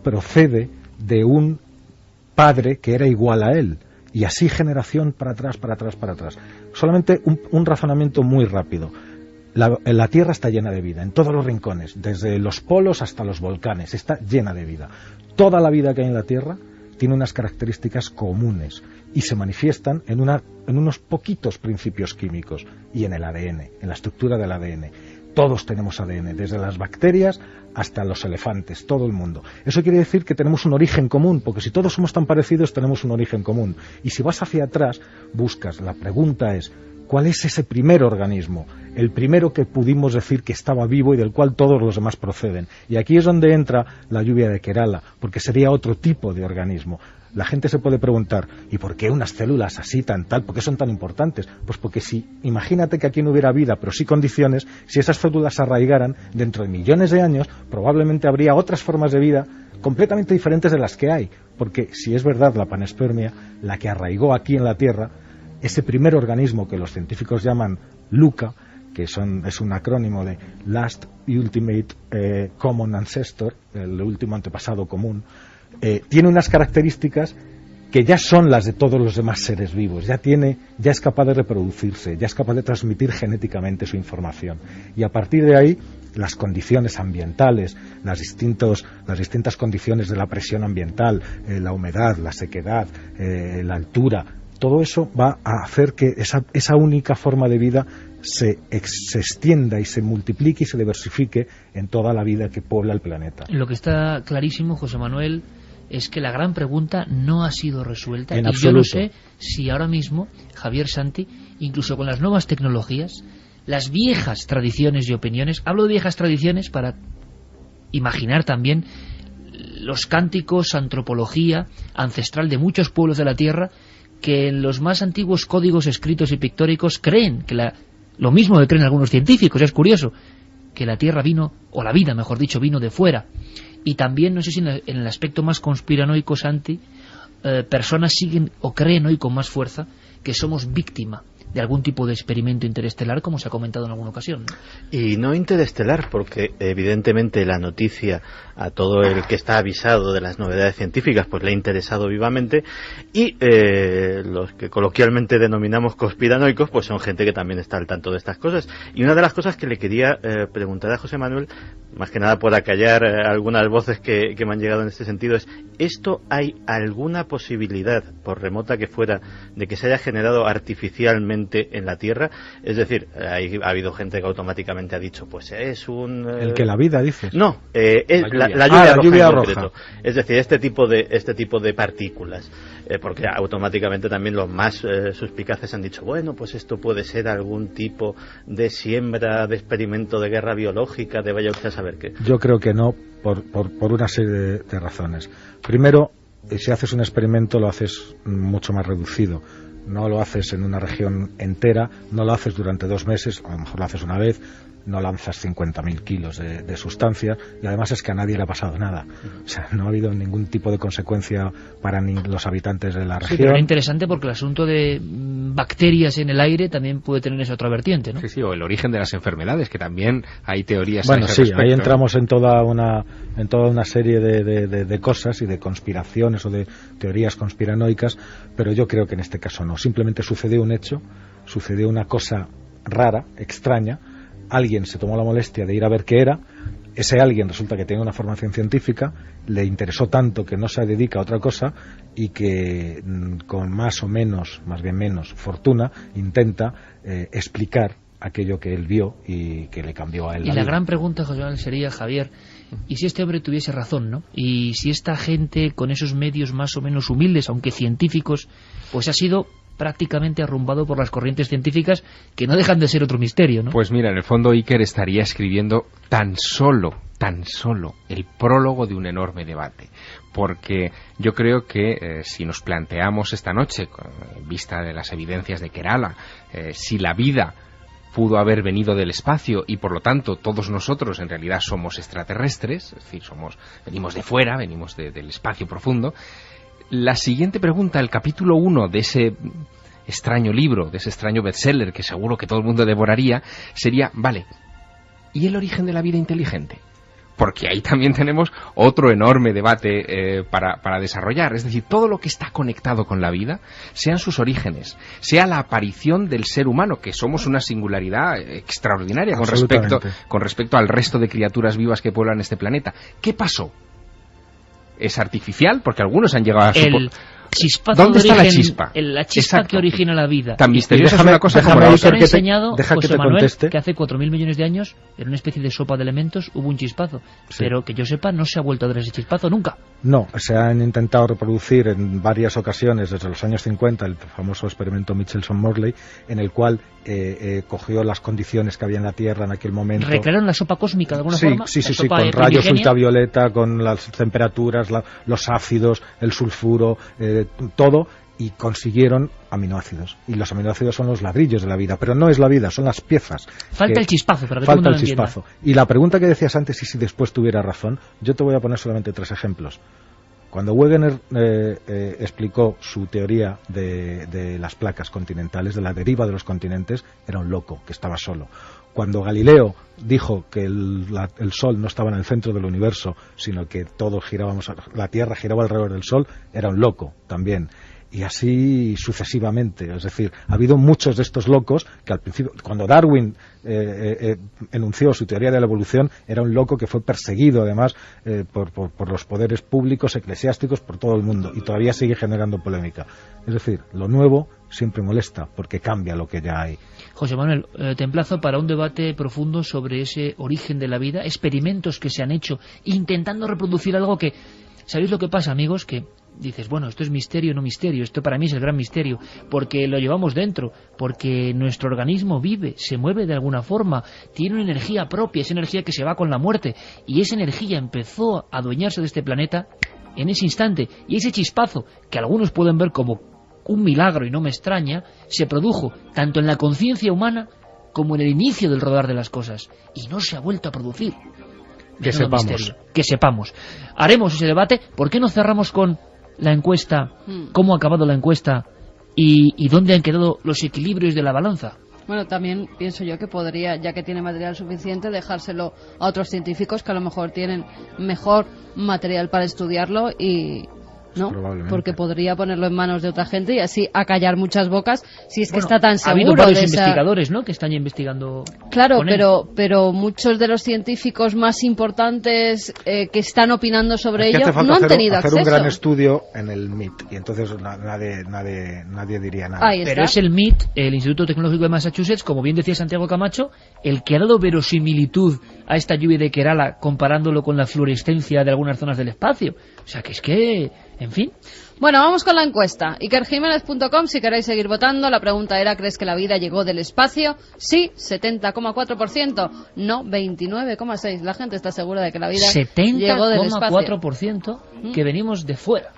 procede de un padre que era igual a él, y así generación para atrás. Solamente un razonamiento muy rápido. La Tierra está llena de vida, en todos los rincones, desde los polos hasta los volcanes, está llena de vida. Toda la vida que hay en la Tierra tiene unas características comunes y se manifiestan en unos poquitos principios químicos y en el ADN, en la estructura del ADN. Todos tenemos ADN, desde las bacterias hasta los elefantes, todo el mundo. Eso quiere decir que tenemos un origen común, porque si todos somos tan parecidos tenemos un origen común. Y si vas hacia atrás, buscas, la pregunta es, ¿cuál es ese primer organismo? El primero que pudimos decir que estaba vivo y del cual todos los demás proceden. Y aquí es donde entra la lluvia de Kerala, porque sería otro tipo de organismo. La gente se puede preguntar, ¿y por qué unas células así, tal? ¿Por qué son tan importantes? Pues porque imagínate que aquí no hubiera vida, pero sí condiciones, si esas células se arraigaran, dentro de millones de años, probablemente habría otras formas de vida completamente diferentes de las que hay. Porque si es verdad la panspermia, la que arraigó aquí en la Tierra, ese primer organismo que los científicos llaman LUCA, que es un acrónimo de Last Ultimate Common Ancestor, el último antepasado común, tiene unas características que ya son las de todos los demás seres vivos, ya es capaz de reproducirse, ya es capaz de transmitir genéticamente su información. Y a partir de ahí, las condiciones ambientales, las distintas condiciones de la presión ambiental, la humedad, la sequedad, la altura, todo eso va a hacer que esa única forma de vida se extienda y se multiplique y se diversifique en toda la vida que puebla el planeta.
Lo que está clarísimo, José Manuel, es que la gran pregunta no ha sido resuelta.
En
y
absoluto.
Yo no sé si ahora mismo, Javier Santi, incluso con las nuevas tecnologías, las viejas tradiciones y opiniones, hablo de viejas tradiciones para imaginar también los cánticos, antropología ancestral de muchos pueblos de la Tierra, que en los más antiguos códigos escritos y pictóricos creen que lo mismo que creen algunos científicos. Es curioso que la Tierra vino, o la vida mejor dicho, vino de fuera. Y también, no sé si en el aspecto más conspiranoico, Santi, personas siguen o creen hoy con más fuerza que somos víctima de algún tipo de experimento interestelar, como se ha comentado en alguna ocasión, ¿no?
Y no interestelar, porque evidentemente la noticia a todo el que está avisado de las novedades científicas pues le ha interesado vivamente, y los que coloquialmente denominamos conspiranoicos pues son gente que también está al tanto de estas cosas. Y una de las cosas que le quería preguntar a José Manuel, más que nada por acallar algunas voces que me han llegado en este sentido, es: ¿esto hay alguna posibilidad, por remota que fuera, de que se haya generado artificialmente en la Tierra? Es decir, ha habido gente que automáticamente ha dicho, pues es un...
¿El que la vida, dices?
No, es la lluvia roja. Es decir, este tipo de partículas. Porque automáticamente también los más suspicaces han dicho, bueno, pues esto puede ser algún tipo de siembra, de experimento de guerra biológica, de vaya usted a saber qué.
Yo creo que no, por una serie de razones. Primero, si haces un experimento lo haces mucho más reducido. No lo haces en una región entera, no lo haces durante 2 meses, a lo mejor lo haces una vez, no lanzas 50.000 kilos de sustancia, y además es que a nadie le ha pasado nada. O sea, no ha habido ningún tipo de consecuencia para ni los habitantes de la región.
Sí, pero es interesante porque el asunto de bacterias en el aire también puede tener esa otra vertiente, ¿no?
Sí, sí, o el origen de las enfermedades, que también hay teorías.
Bueno, sí,
respecto.
ahí entramos en toda una serie de cosas y de conspiraciones o de teorías conspiranoicas, pero yo creo que en este caso no. Simplemente sucedió un hecho, sucedió una cosa rara, extraña. Alguien se tomó la molestia de ir a ver qué era. Ese alguien resulta que tiene una formación científica, le interesó tanto que no se dedica a otra cosa y que con más o menos, más bien menos, fortuna, intenta explicar aquello que él vio y que le cambió a él.
Y la gran pregunta, José Manuel, sería, Javier, ¿y si este hombre tuviese razón, no? Y si esta gente con esos medios más o menos humildes, aunque científicos, pues ha sido prácticamente arrumbado por las corrientes científicas, que no dejan de ser otro misterio, ¿no?
Pues mira, en el fondo Iker estaría escribiendo tan solo el prólogo de un enorme debate, porque yo creo que si nos planteamos esta noche, en vista de las evidencias de Kerala, si la vida pudo haber venido del espacio y por lo tanto todos nosotros en realidad somos extraterrestres, es decir, venimos de fuera, venimos del espacio profundo, la siguiente pregunta, el capítulo 1 de ese extraño libro, de ese extraño bestseller que seguro que todo el mundo devoraría, sería, vale, ¿y el origen de la vida inteligente? Porque ahí también tenemos otro enorme debate para desarrollar. Es decir, todo lo que está conectado con la vida, sean sus orígenes, sea la aparición del ser humano, que somos una singularidad extraordinaria con respecto al resto de criaturas vivas que pueblan este planeta. ¿Qué pasó? ¿Es artificial? Porque algunos han llegado a
chispazo.
¿Dónde está la chispa?
La chispa Exacto. Que origina la vida.
Tan misteriosa es una cosa como la otra.
Nos ha enseñado José Manuel que hace 4.000 millones de años, en una especie de sopa de elementos, hubo un chispazo. Sí. Pero que yo sepa, no se ha vuelto a ver ese chispazo nunca.
No, se han intentado reproducir en varias ocasiones desde los años 50 el famoso experimento Michelson-Morley, en el cual cogió las condiciones que había en la Tierra en aquel momento.
¿Recrearon la sopa cósmica de alguna forma?
Sí, con rayos ultravioleta, con las temperaturas, los ácidos, el sulfuro, todo, y consiguieron aminoácidos. Y los aminoácidos son los ladrillos de la vida, pero no es la vida, son las piezas.
Falta el chispazo, pero que
falta el chispazo. Y la pregunta que decías antes, y si después tuviera razón, yo te voy a poner solamente 3 ejemplos. Cuando Wegener explicó su teoría de las placas continentales, de la deriva de los continentes, era un loco, que estaba solo. Cuando Galileo dijo que el Sol no estaba en el centro del universo, sino que todos la Tierra giraba alrededor del Sol, era un loco también. Y así sucesivamente. Es decir, ha habido muchos de estos locos que al principio, cuando Darwin enunció su teoría de la evolución, era un loco que fue perseguido además por los poderes públicos, eclesiásticos, por todo el mundo, y todavía sigue generando polémica. Es decir, lo nuevo siempre molesta porque cambia lo que ya hay.
José Manuel, te emplazo para un debate profundo sobre ese origen de la vida, experimentos que se han hecho intentando reproducir algo que ¿Sabéis lo que pasa, amigos? Que dices, bueno, esto es misterio, no misterio, esto para mí es el gran misterio, porque lo llevamos dentro, porque nuestro organismo vive, se mueve de alguna forma, tiene una energía propia, esa energía que se va con la muerte, y esa energía empezó a adueñarse de este planeta en ese instante, y ese chispazo, que algunos pueden ver como un milagro y no me extraña, se produjo tanto en la conciencia humana como en el inicio del rodar de las cosas, y no se ha vuelto a producir.
Que sepamos.
Misterio, que sepamos. Haremos ese debate. ¿Por qué no cerramos con la encuesta, cómo ha acabado la encuesta y dónde han quedado los equilibrios de la balanza?
Bueno, también pienso yo que podría, ya que tiene material suficiente, dejárselo a otros científicos que a lo mejor tienen mejor material para estudiarlo y... ¿no? Porque podría ponerlo en manos de otra gente y así acallar muchas bocas si es que está tan seguro.
Ha habido varios investigadores, ¿no?, que están ya investigando.
Claro, pero muchos de los científicos más importantes que están opinando sobre ello no han tenido acceso.
Hacer un gran estudio en el MIT y entonces nadie diría nada.
Pero es el MIT, el Instituto Tecnológico de Massachusetts, como bien decía Santiago Camacho, el que ha dado verosimilitud a esta lluvia de Kerala comparándolo con la fluorescencia de algunas zonas del espacio. O sea, que es que... En fin.
Bueno, vamos con la encuesta. IkerJiménez.com, si queréis seguir votando. La pregunta era, ¿crees que la vida llegó del espacio? Sí, 70,4%. No, 29,6%. La gente está segura de que la vida llegó del espacio.
70,4% que venimos de fuera.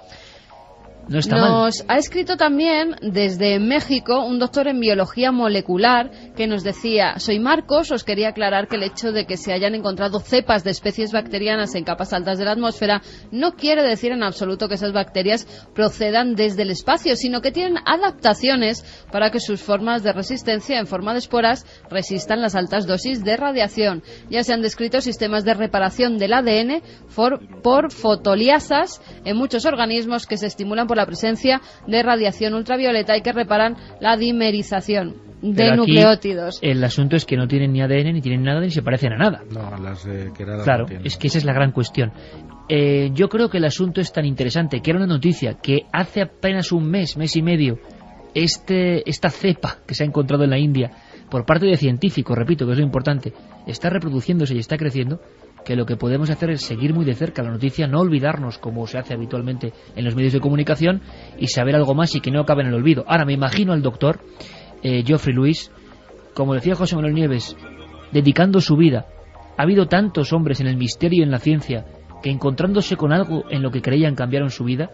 No está
Nos
mal.
Ha escrito también desde México un doctor en biología molecular que nos decía: soy Marcos, os quería aclarar que el hecho de que se hayan encontrado cepas de especies bacterianas en capas altas de la atmósfera no quiere decir en absoluto que esas bacterias procedan desde el espacio, sino que tienen adaptaciones para que sus formas de resistencia en forma de esporas resistan las altas dosis de radiación. Ya se han descrito sistemas de reparación del ADN por fotoliasas en muchos organismos que se estimulan por la presencia de radiación ultravioleta y que reparan la dimerización de nucleótidos.
El asunto es que no tienen ni ADN, ni tienen nada, ni se parecen a nada.
No, a las que era.
Claro, es que esa es la gran cuestión. Yo creo que el asunto es tan interesante que era una noticia que hace apenas un mes y medio, esta cepa que se ha encontrado en la India por parte de científicos, repito que es lo importante, está reproduciéndose y está creciendo, que lo que podemos hacer es seguir muy de cerca la noticia, no olvidarnos como se hace habitualmente en los medios de comunicación y saber algo más y que no acabe en el olvido. Ahora me imagino al doctor Geoffrey Lewis, como decía José Manuel Nieves, dedicando su vida. Ha habido tantos hombres en el misterio y en la ciencia que encontrándose con algo en lo que creían cambiaron su vida,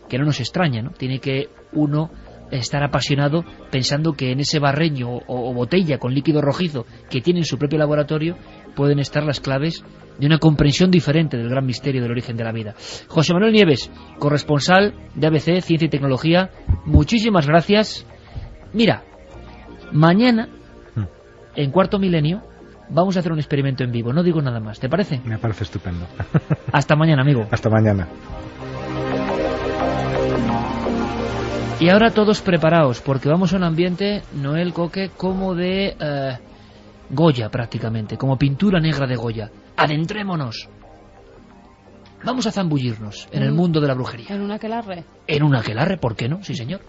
que no nos extraña, ¿no? Tiene que uno estar apasionado pensando que en ese barreño o botella con líquido rojizo que tiene en su propio laboratorio pueden estar las claves de una comprensión diferente del gran misterio del origen de la vida. José Manuel Nieves, corresponsal de ABC, Ciencia y Tecnología, muchísimas gracias. Mira, mañana, en Cuarto Milenio, vamos a hacer un experimento en vivo. No digo nada más, ¿te parece?
Me parece estupendo.
Hasta mañana, amigo.
Hasta mañana.
Y ahora todos preparaos, porque vamos a un ambiente, Noel Coque, como de Goya prácticamente, como pintura negra de Goya. Adentrémonos. Vamos a zambullirnos en el mundo de la brujería.
¿En un aquelarre?
En un aquelarre, ¿por qué no? Sí, señor.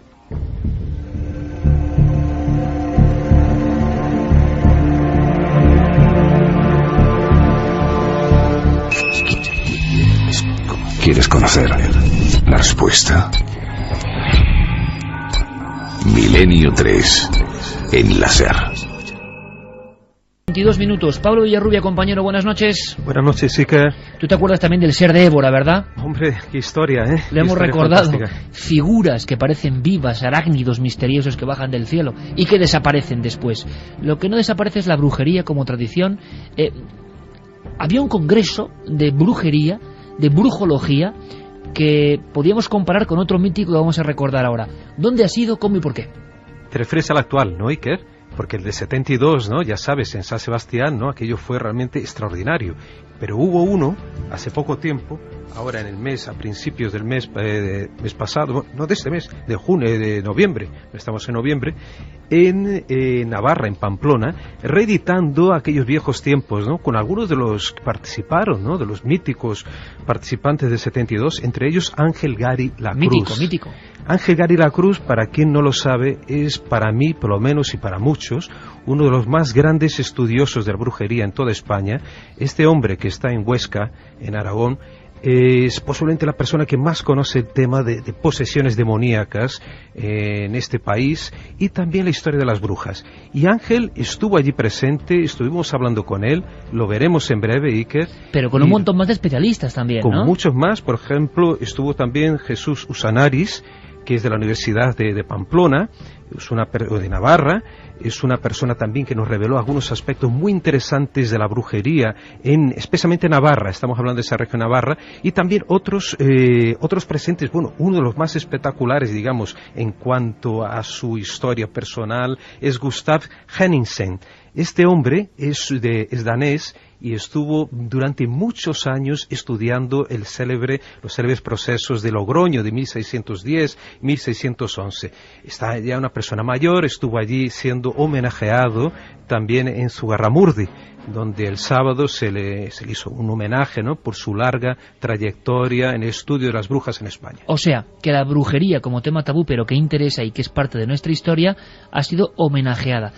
¿Quieres conocer la respuesta? Milenio 3 en la SER.
22 minutos. Pablo Villarrubia, compañero, buenas noches.
Buenas noches, Iker.
Tú te acuerdas también del ser de Évora, ¿verdad?
Hombre, qué historia, ¿eh?
Le hemos recordado figuras que parecen vivas, arácnidos misteriosos que bajan del cielo y que desaparecen después. Lo que no desaparece es la brujería como tradición. Había un congreso de brujería, de brujología, que podíamos comparar con otro mítico que vamos a recordar ahora. ¿Dónde ha sido, cómo y por qué?
Te refieres al actual, ¿no, Iker? Porque el de 72, ¿no? Ya sabes, en San Sebastián, ¿no? Aquello fue realmente extraordinario. Pero hubo uno, hace poco tiempo, ahora en el mes, a principios del mes pasado, no de este mes, de junio, de noviembre, estamos en noviembre, en Navarra, en Pamplona, reeditando aquellos viejos tiempos, ¿no? Con algunos de los que participaron, ¿no? De los míticos participantes de 72, entre ellos Ángel Gari Lacruz.
Mítico.
Ángel Gari Lacruz, para quien no lo sabe, es para mí, por lo menos, y para muchos, uno de los más grandes estudiosos de la brujería en toda España. Este hombre que está en Huesca, en Aragón, es posiblemente la persona que más conoce el tema de posesiones demoníacas en este país, y también la historia de las brujas. Y Ángel estuvo allí presente, estuvimos hablando con él, lo veremos en breve, Iker.
Pero con un montón más de especialistas también, ¿no?
Con muchos más, por ejemplo, estuvo también Jesús Usanaris, que es de la Universidad de Pamplona, de Navarra. Es una persona también que nos reveló algunos aspectos muy interesantes de la brujería, especialmente en Navarra, estamos hablando de esa región Navarra, y también otros presentes. Bueno, uno de los más espectaculares, digamos, en cuanto a su historia personal, es Gustav Henningsen. Este hombre es danés y estuvo durante muchos años estudiando los célebres procesos de Logroño de 1610-1611. Está ya una persona mayor, estuvo allí siendo homenajeado también en Zugarramurdi, donde el sábado se le hizo un homenaje, ¿no?, por su larga trayectoria en el estudio de las brujas en España.
O sea, que la brujería como tema tabú, pero que interesa y que es parte de nuestra historia, ha sido homenajeada.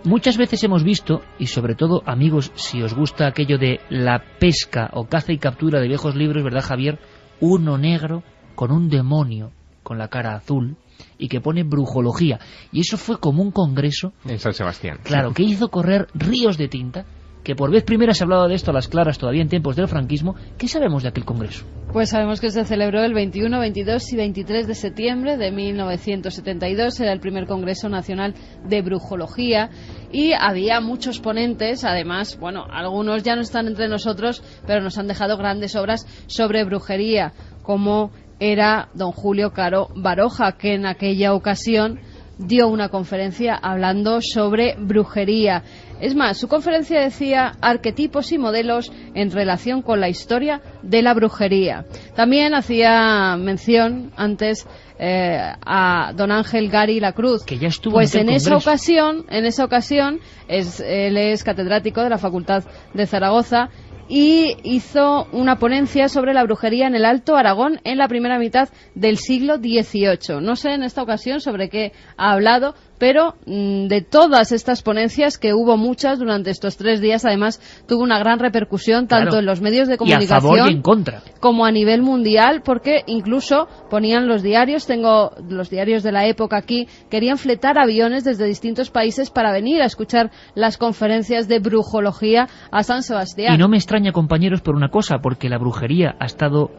Muchas veces hemos visto, y sobre todo, amigos, si os gusta aquello de la pesca o caza y captura de viejos libros, ¿verdad, Javier? Uno negro con un demonio con la cara azul y que pone brujología. Y eso fue como un congreso
en San Sebastián.
Claro, que hizo correr ríos de tinta, que por vez primera se hablaba de esto a las claras todavía en tiempos del franquismo. ¿Qué sabemos de aquel congreso?
Pues sabemos que se celebró el 21, 22 y 23 de septiembre de 1972. Era el primer Congreso Nacional de Brujología y había muchos ponentes. Además, bueno, algunos ya no están entre nosotros, pero nos han dejado grandes obras sobre brujería, como era don Julio Caro Baroja, que en aquella ocasión dio una conferencia hablando sobre brujería. Es más, su conferencia decía arquetipos y modelos en relación con la historia de la brujería. También hacía mención antes a don Ángel Gari Lacruz,
que ya estuvo
pues en esa
congreso.
ocasión él es catedrático de la Facultad de Zaragoza y hizo una ponencia sobre la brujería en el Alto Aragón en la primera mitad del siglo XVIII. No sé en esta ocasión sobre qué ha hablado, pero de todas estas ponencias, que hubo muchas durante estos 3 días, además tuvo una gran repercusión tanto en los medios de comunicación
y a favor y en contra,
como a nivel mundial, porque incluso ponían los diarios, tengo los diarios de la época aquí, querían fletar aviones desde distintos países para venir a escuchar las conferencias de brujología a San Sebastián.
Y no me extraña, compañeros, por una cosa, porque la brujería ha estado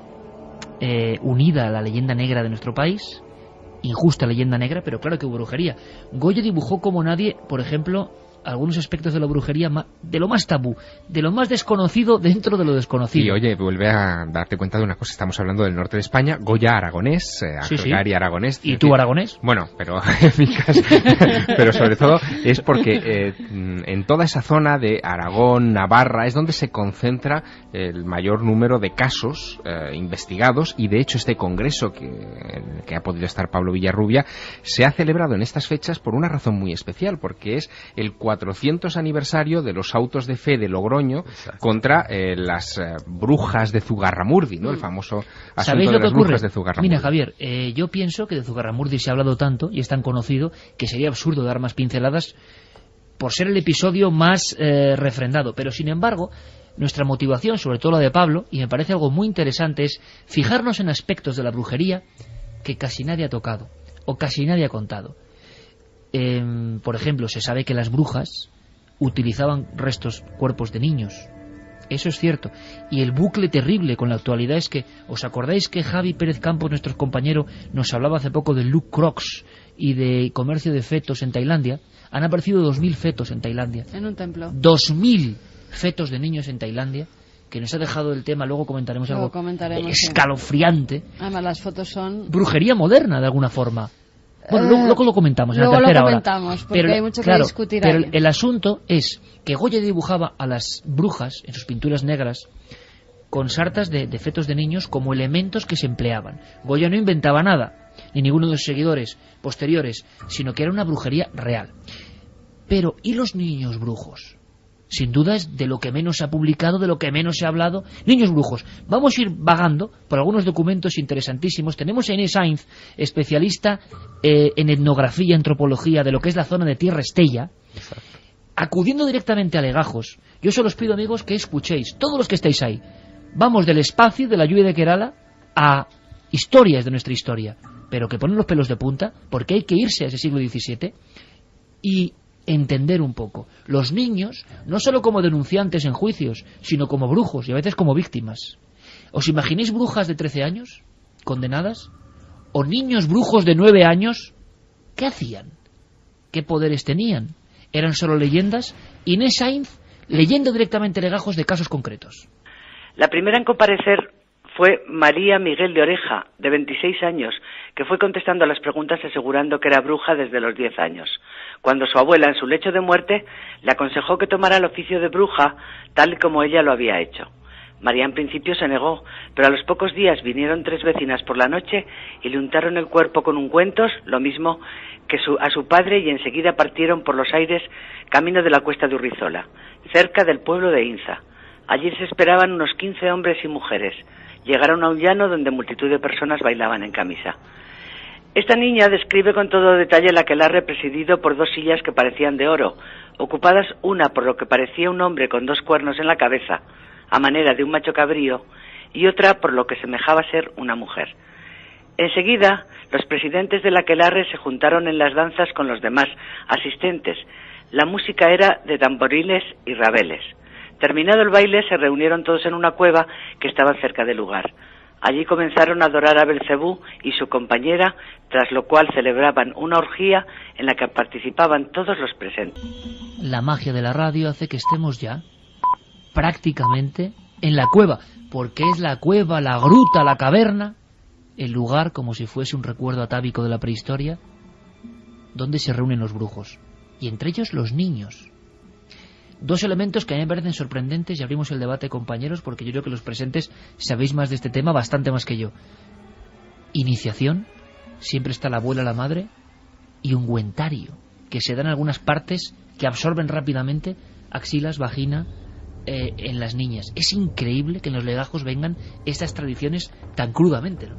unida a la leyenda negra de nuestro país. Injusta leyenda negra, pero claro que hubo brujería. Goya dibujó como nadie, por ejemplo, algunos aspectos de la brujería de lo más tabú, de lo más desconocido dentro de lo desconocido.
Y oye, vuelve a darte cuenta de una cosa, estamos hablando del norte de España, Goya aragonés, Ángel Gari aragonés.
¿Y tú aragonés?
Bueno, pero en mi caso, pero sobre todo es porque en toda esa zona de Aragón, Navarra, es donde se concentra el mayor número de casos investigados, y de hecho este congreso en que ha podido estar Pablo Villarrubia se ha celebrado en estas fechas por una razón muy especial, porque es el 400 aniversario de los autos de fe de Logroño. Exacto. Contra las brujas de Zugarramurdi, ¿no? El famoso asunto de las brujas de Zugarramurdi.
Mira, Javier, yo pienso que de Zugarramurdi se ha hablado tanto y es tan conocido que sería absurdo dar más pinceladas por ser el episodio más refrendado. Pero sin embargo, nuestra motivación, sobre todo la de Pablo, y me parece algo muy interesante, es fijarnos en aspectos de la brujería que casi nadie ha tocado o casi nadie ha contado. Por ejemplo, se sabe que las brujas utilizaban cuerpos de niños. Eso es cierto. Y el bucle terrible con la actualidad es que, ¿os acordáis que Javi Pérez Campos, nuestro compañero, nos hablaba hace poco de Luke Crocs y de comercio de fetos en Tailandia? Han aparecido 2.000 fetos en Tailandia.
En un templo.
2.000 fetos de niños en Tailandia, que nos ha dejado el tema, luego comentaremos algo escalofriante.
Además, las fotos son...
brujería moderna, de alguna forma. Bueno, luego lo comentamos en la tercera hora.
Luego lo comentamos, porque hay mucho que discutir ahí.
Pero el asunto es que Goya dibujaba a las brujas, en sus pinturas negras, con sartas de fetos de niños como elementos que se empleaban. Goya no inventaba nada, ni ninguno de sus seguidores posteriores, sino que era una brujería real. Pero, ¿y los niños brujos? Sin duda es de lo que menos se ha publicado, de lo que menos se ha hablado. Niños brujos. Vamos a ir vagando por algunos documentos interesantísimos. Tenemos a Inés Sainz, especialista en etnografía y antropología de lo que es la zona de Tierra Estella. Exacto. Acudiendo directamente a legajos. Yo solo os pido, amigos, que escuchéis, todos los que estáis ahí, Vamos del espacio, de la lluvia de Kerala, a historias de nuestra historia, pero que ponen los pelos de punta, porque hay que irse a ese siglo XVII y entender un poco. Los niños, no solo como denunciantes en juicios, sino como brujos y a veces como víctimas. ¿Os imagináis brujas de 13 años condenadas? ¿O niños brujos de 9 años? ¿Qué hacían? ¿Qué poderes tenían? ¿Eran solo leyendas? Inés Sainz, leyendo directamente legajos de casos concretos.
La primera en comparecer fue María Miguel de Oreja, de 26 años, que fue contestando a las preguntas asegurando que era bruja desde los 10 años, cuando su abuela, en su lecho de muerte, le aconsejó que tomara el oficio de bruja tal como ella lo había hecho. María en principio se negó, pero a los pocos días vinieron 3 vecinas por la noche y le untaron el cuerpo con ungüentos, lo mismo que a su padre, y enseguida partieron por los aires camino de la cuesta de Urrizola, cerca del pueblo de Inza. Allí se esperaban unos 15 hombres y mujeres. Llegaron a un llano donde multitud de personas bailaban en camisa. Esta niña describe con todo detalle el aquelarre presidido por 2 sillas que parecían de oro, ocupadas una por lo que parecía un hombre con 2 cuernos en la cabeza, a manera de un macho cabrío, y otra por lo que semejaba ser una mujer. Enseguida, los presidentes del aquelarre se juntaron en las danzas con los demás asistentes. La música era de tamboriles y rabeles. Terminado el baile, se reunieron todos en una cueva que estaba cerca del lugar. Allí comenzaron a adorar a Belcebú y su compañera, tras lo cual celebraban una orgía en la que participaban todos los presentes.
La magia de la radio hace que estemos ya prácticamente en la cueva, porque es la cueva, la gruta, la caverna, el lugar, como si fuese un recuerdo atávico de la prehistoria, donde se reúnen los brujos, y entre ellos los niños. 2 elementos que a mí me parecen sorprendentes, y abrimos el debate, compañeros, porque yo creo que los presentes sabéis más de este tema, bastante más que yo. Iniciación, siempre está la abuela, la madre, y ungüentario, que se dan en algunas partes que absorben rápidamente, axilas, vagina, en las niñas. Es increíble que en los legajos vengan estas tradiciones tan crudamente, ¿no?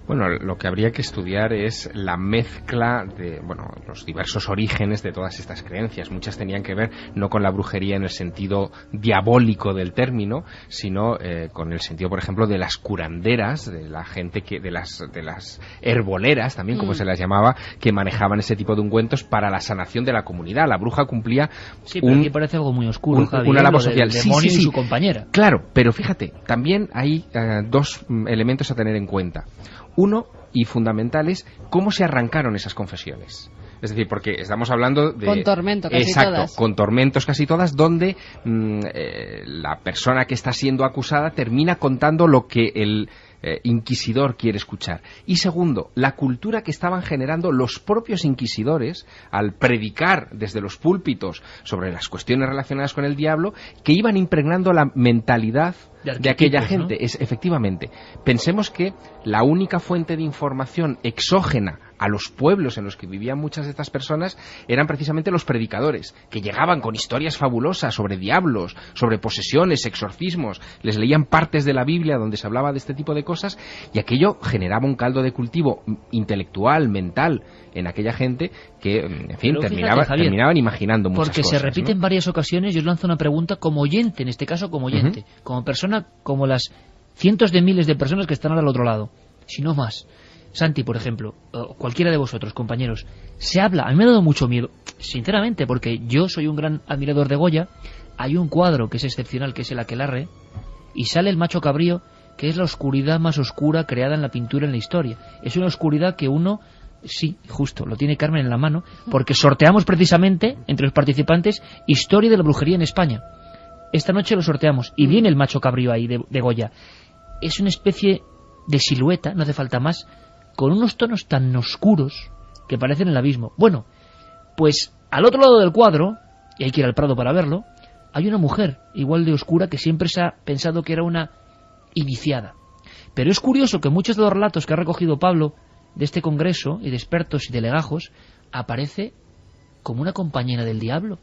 Bueno, lo que habría que estudiar es la mezcla de, los diversos orígenes de todas estas creencias. Muchas tenían que ver no con la brujería en el sentido diabólico del término, sino con el sentido, por ejemplo, de las curanderas, de la gente de las herboleras, también como se las llamaba, que manejaban ese tipo de ungüentos para la sanación de la comunidad. La bruja cumplía
aquí parece algo muy oscuro,
una labor social.
El demonio y su compañera.
Claro, pero fíjate, también hay 2 elementos a tener en cuenta. Uno, y fundamental, es cómo se arrancaron esas confesiones. Es decir, porque estamos hablando de...
Con tormento casi
exacto,
todas.
Con tormentos casi todas, donde la persona que está siendo acusada termina contando lo que el inquisidor quiere escuchar. Y segundo, la cultura que estaban generando los propios inquisidores al predicar desde los púlpitos sobre las cuestiones relacionadas con el diablo, que iban impregnando la mentalidad de aquella gente, ¿no? Efectivamente. Pensemos que la única fuente de información exógena a los pueblos en los que vivían muchas de estas personas eran precisamente los predicadores, que llegaban con historias fabulosas sobre diablos, sobre posesiones, exorcismos, les leían partes de la Biblia donde se hablaba de este tipo de cosas, y aquello generaba un caldo de cultivo intelectual, mental, en aquella gente que, en fin, terminaban imaginando muchas cosas.
Porque se repite en varias ocasiones. Yo os lanzo una pregunta como oyente, en este caso como oyente, como persona, como las cientos de miles de personas que están al otro lado, si no más. Santi, por ejemplo, o cualquiera de vosotros, compañeros, se habla, a mí me ha dado mucho miedo, sinceramente, porque yo soy un gran admirador de Goya. Hay un cuadro que es excepcional, que es el aquelarre, y sale el macho cabrío, que es la oscuridad más oscura creada en la pintura en la historia. Es una oscuridad que uno, sí, justo, lo tiene Carmen en la mano, porque sorteamos precisamente, entre los participantes, historia de la brujería en España. Esta noche lo sorteamos, y viene el macho cabrío ahí de Goya. Es una especie de silueta, no hace falta más, con unos tonos tan oscuros que parecen el abismo. Bueno, pues al otro lado del cuadro, y hay que ir al Prado para verlo, hay una mujer igual de oscura que siempre se ha pensado que era una iniciada. Pero es curioso que muchos de los relatos que ha recogido Pablo de este congreso y de expertos y de legajos aparece como una compañera del diablo.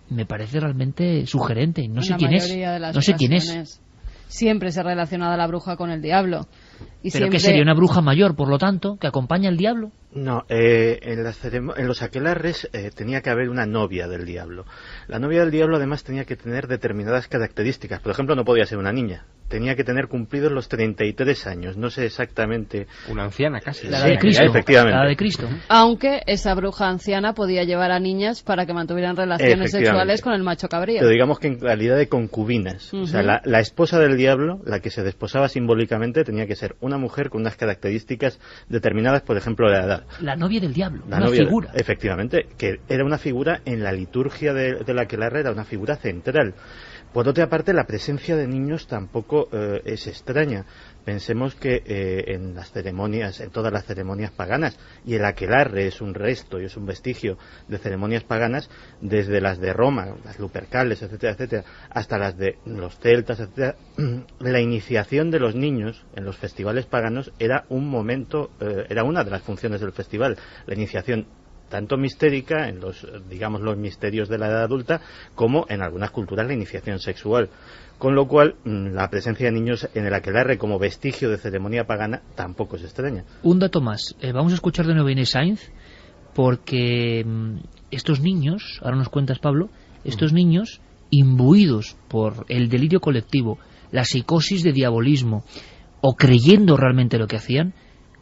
Me parece realmente sugerente. No sé quién es. No sé quién es.
Siempre se ha relacionado a la bruja con el diablo. Y
¿pero
siempre...
qué sería? ¿Una bruja mayor, por lo tanto, que acompaña al diablo?
No, en los aquelarres tenía que haber una novia del diablo. La novia del diablo además tenía que tener determinadas características. Por ejemplo, no podía ser una niña. Tenía que tener cumplidos los 33 años. No sé exactamente...
Una anciana casi.
La de Cristo.
Efectivamente.
La de Cristo.
Aunque esa bruja anciana podía llevar a niñas para que mantuvieran relaciones sexuales con el macho cabrío.
Pero digamos que en calidad de concubinas. O sea, la esposa del diablo, la que se desposaba simbólicamente, tenía que ser una mujer con unas características determinadas, por ejemplo, la edad.
La novia del diablo,
una
novia, figura.
Efectivamente, que era una figura en la liturgia de la aquelarre, era una figura central. Por otra parte, la presencia de niños tampoco es extraña. Pensemos que en todas las ceremonias paganas, y el aquelarre es un resto y es un vestigio de ceremonias paganas, desde las de Roma, las lupercales, etcétera, etcétera, hasta las de los celtas, etcétera, la iniciación de los niños en los festivales paganos era un momento, era una de las funciones del festival, la iniciación tanto mistérica en los misterios de la edad adulta, como en algunas culturas la iniciación sexual. Con lo cual, la presencia de niños en el aquelarre como vestigio de ceremonia pagana tampoco es extraña.
Un dato más. Vamos a escuchar de nuevo a Inés Sainz, porque estos niños, ahora nos cuentas, Pablo, estos niños, imbuidos por el delirio colectivo, la psicosis de diabolismo, o creyendo realmente lo que hacían,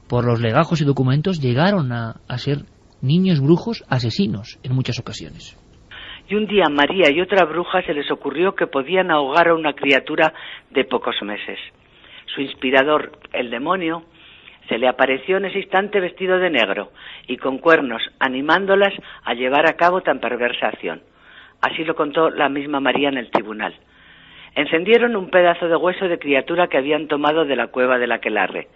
por los legajos y documentos, llegaron a ser niños brujos asesinos en muchas ocasiones.
Y un día a María y otra bruja se les ocurrió que podían ahogar a una criatura de pocos meses. Su inspirador, el demonio, se le apareció en ese instante vestido de negro y con cuernos, animándolas a llevar a cabo tan perversa acción. Así lo contó la misma María en el tribunal. Encendieron un pedazo de hueso de criatura que habían tomado de la cueva del aquelarre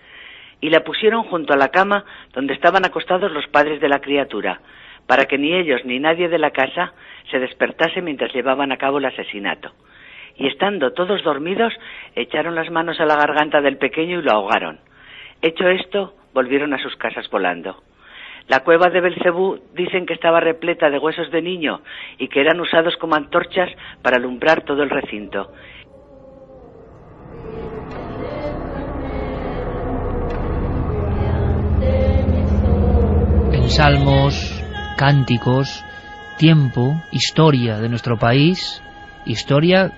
y la pusieron junto a la cama donde estaban acostados los padres de la criatura, para que ni ellos ni nadie de la casa se despertase mientras llevaban a cabo el asesinato. Y estando todos dormidos, echaron las manos a la garganta del pequeño y lo ahogaron. Hecho esto, volvieron a sus casas volando. La cueva de Belcebú dicen que estaba repleta de huesos de niño y que eran usados como antorchas para alumbrar todo el recinto.
Salmos, cánticos, tiempo, historia de nuestro país, historia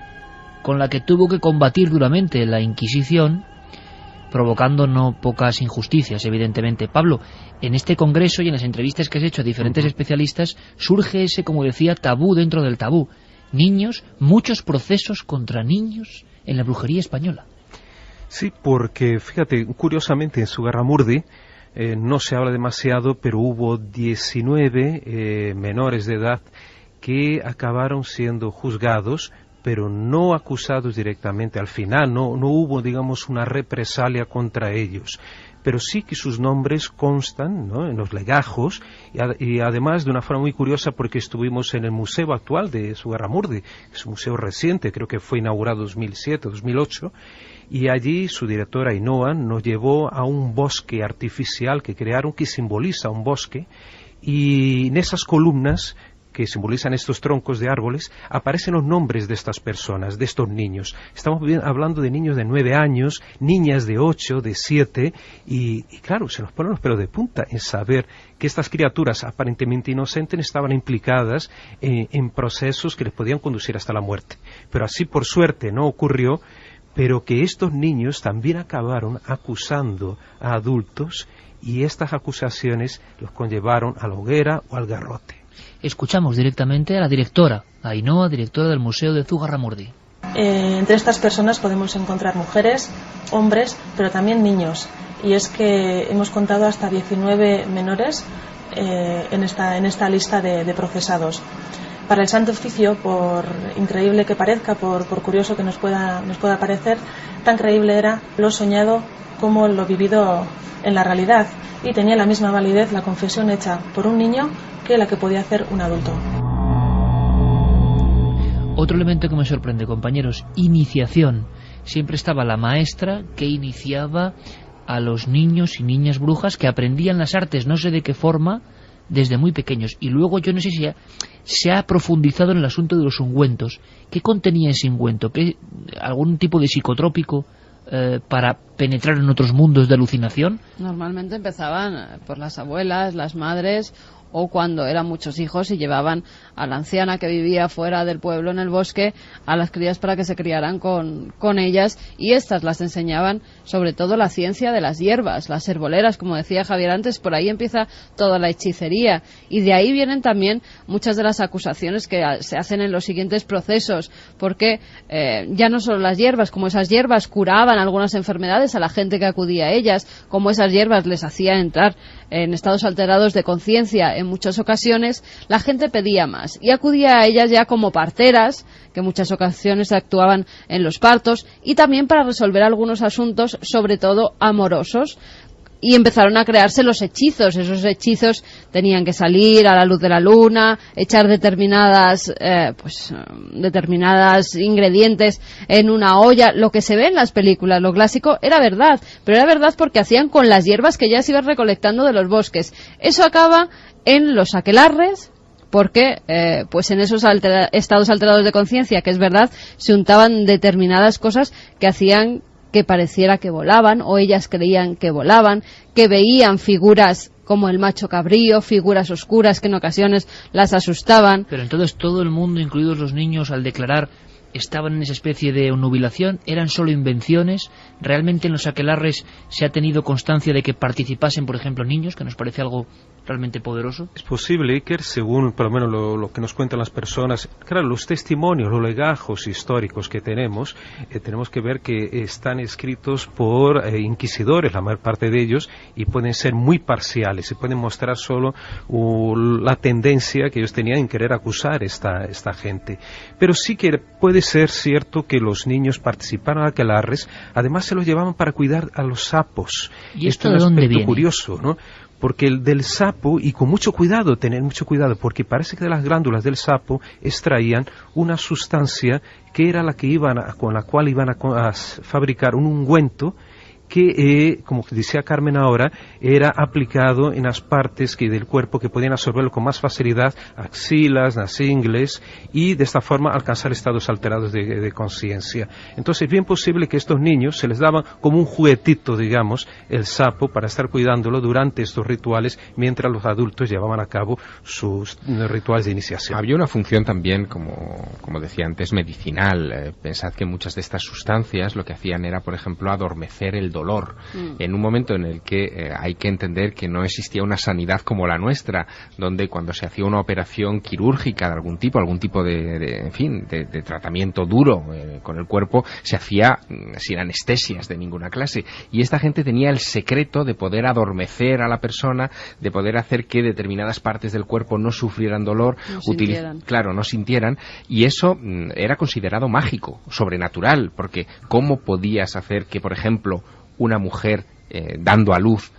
con la que tuvo que combatir duramente la Inquisición, provocando no pocas injusticias, evidentemente. Pablo, en este congreso y en las entrevistas que has hecho a diferentes especialistas, surge ese, como decía, tabú dentro del tabú. Niños, muchos procesos contra niños en la brujería española.
Sí, porque, fíjate, curiosamente en Zugarramurdi, no se habla demasiado, pero hubo 19 menores de edad que acabaron siendo juzgados, pero no acusados directamente. Al final no hubo, digamos, una represalia contra ellos. Pero sí que sus nombres constan, ¿no?, en los legajos, y además de una forma muy curiosa, porque estuvimos en el museo actual de Zugarramurdi, que es un museo reciente, creo que fue inaugurado en 2007, 2008, y allí su directora Ainhoa nos llevó a un bosque artificial que crearon, que simboliza un bosque, y en esas columnas que simbolizan estos troncos de árboles, aparecen los nombres de estas personas, de estos niños. Estamos hablando de niños de 9 años, niñas de 8, de 7, y claro, se nos ponen los pelos de punta en saber que estas criaturas aparentemente inocentes estaban implicadas en procesos que les podían conducir hasta la muerte. Pero así, por suerte, no ocurrió, pero que estos niños también acabaron acusando a adultos, y estas acusaciones los conllevaron a la hoguera o al garrote.
Escuchamos directamente a la directora, Ainhoa, directora del Museo de Zugarramurdi.
Entre estas personas podemos encontrar mujeres, hombres, pero también niños. Y es que hemos contado hasta 19 menores en esta lista de procesados. Para el Santo Oficio, por increíble que parezca, por curioso que nos pueda parecer, tan creíble era lo soñado como lo vivido en la realidad. Y tenía la misma validez la confesión hecha por un niño que la que podía hacer un adulto.
Otro elemento que me sorprende, compañeros, iniciación. Siempre estaba la maestra que iniciaba a los niños y niñas brujas que aprendían las artes, no sé de qué forma, desde muy pequeños. Y luego yo no sé si se ha profundizado en el asunto de los ungüentos. ¿Qué contenía ese ungüento? ¿Algún tipo de psicotrópico? para penetrar en otros mundos de alucinación?
Normalmente empezaban por las abuelas, las madres, o cuando eran muchos hijos y llevaban a la anciana que vivía fuera del pueblo en el bosque a las crías para que se criaran con ellas, y estas las enseñaban sobre todo la ciencia de las hierbas, las herboleras, como decía Javier antes. Por ahí empieza toda la hechicería, y de ahí vienen también muchas de las acusaciones que se hacen en los siguientes procesos, porque ya no solo las hierbas, como esas hierbas curaban algunas enfermedades a la gente que acudía a ellas, como esas hierbas les hacían entrar en estados alterados de conciencia en muchas ocasiones, la gente pedía más y acudía a ellas ya como parteras, que en muchas ocasiones actuaban en los partos, y también para resolver algunos asuntos, sobre todo amorosos. Y empezaron a crearse los hechizos. Esos hechizos tenían que salir a la luz de la luna, echar determinadas ingredientes en una olla. Lo que se ve en las películas, lo clásico, era verdad, pero era verdad porque hacían con las hierbas que ya se iban recolectando de los bosques. Eso acaba en los aquelarres, porque en esos estados alterados de conciencia, que es verdad, se untaban determinadas cosas que hacían que pareciera que volaban, o ellas creían que volaban, que veían figuras como el macho cabrío, figuras oscuras que en ocasiones las asustaban.
Pero entonces todo el mundo, incluidos los niños, al declarar, estaban en esa especie de nubilación, eran solo invenciones. ¿Realmente en los aquelarres se ha tenido constancia de que participasen, por ejemplo, niños, que nos parece algo realmente poderoso?
Es posible, Iker, según por lo menos lo que nos cuentan las personas. Claro, los testimonios, los legajos históricos que tenemos que ver que están escritos por inquisidores, la mayor parte de ellos, y pueden ser muy parciales, y pueden mostrar solo la tendencia que ellos tenían en querer acusar esta gente. Pero sí que puede ser cierto que los niños participaron en aquelarres, además se los llevaban para cuidar a los sapos.
¿Y esto de dónde viene?
Curioso, ¿no? Porque el del sapo, y con mucho cuidado, tener mucho cuidado, porque parece que de las glándulas del sapo extraían una sustancia que era con la cual iban a fabricar un ungüento que, como decía Carmen ahora, era aplicado en las partes del cuerpo que podían absorberlo con más facilidad, axilas, las ingles, y de esta forma alcanzar estados alterados de conciencia. Entonces es bien posible que estos niños se les daba como un juguetito, digamos, el sapo, para estar cuidándolo durante estos rituales, mientras los adultos llevaban a cabo sus rituales de iniciación.
Había una función también, como decía antes, medicinal. Pensad que muchas de estas sustancias lo que hacían era, por ejemplo, adormecer el dolor. En un momento en el que hay que entender que no existía una sanidad como la nuestra, donde cuando se hacía una operación quirúrgica de algún tipo de tratamiento duro con el cuerpo, se hacía sin anestesias de ninguna clase, y esta gente tenía el secreto de poder adormecer a la persona, de poder hacer que determinadas partes del cuerpo no sufrieran dolor, no sintieran, y eso era considerado mágico, sobrenatural, porque ¿cómo podías hacer que, por ejemplo, una mujer dando a luz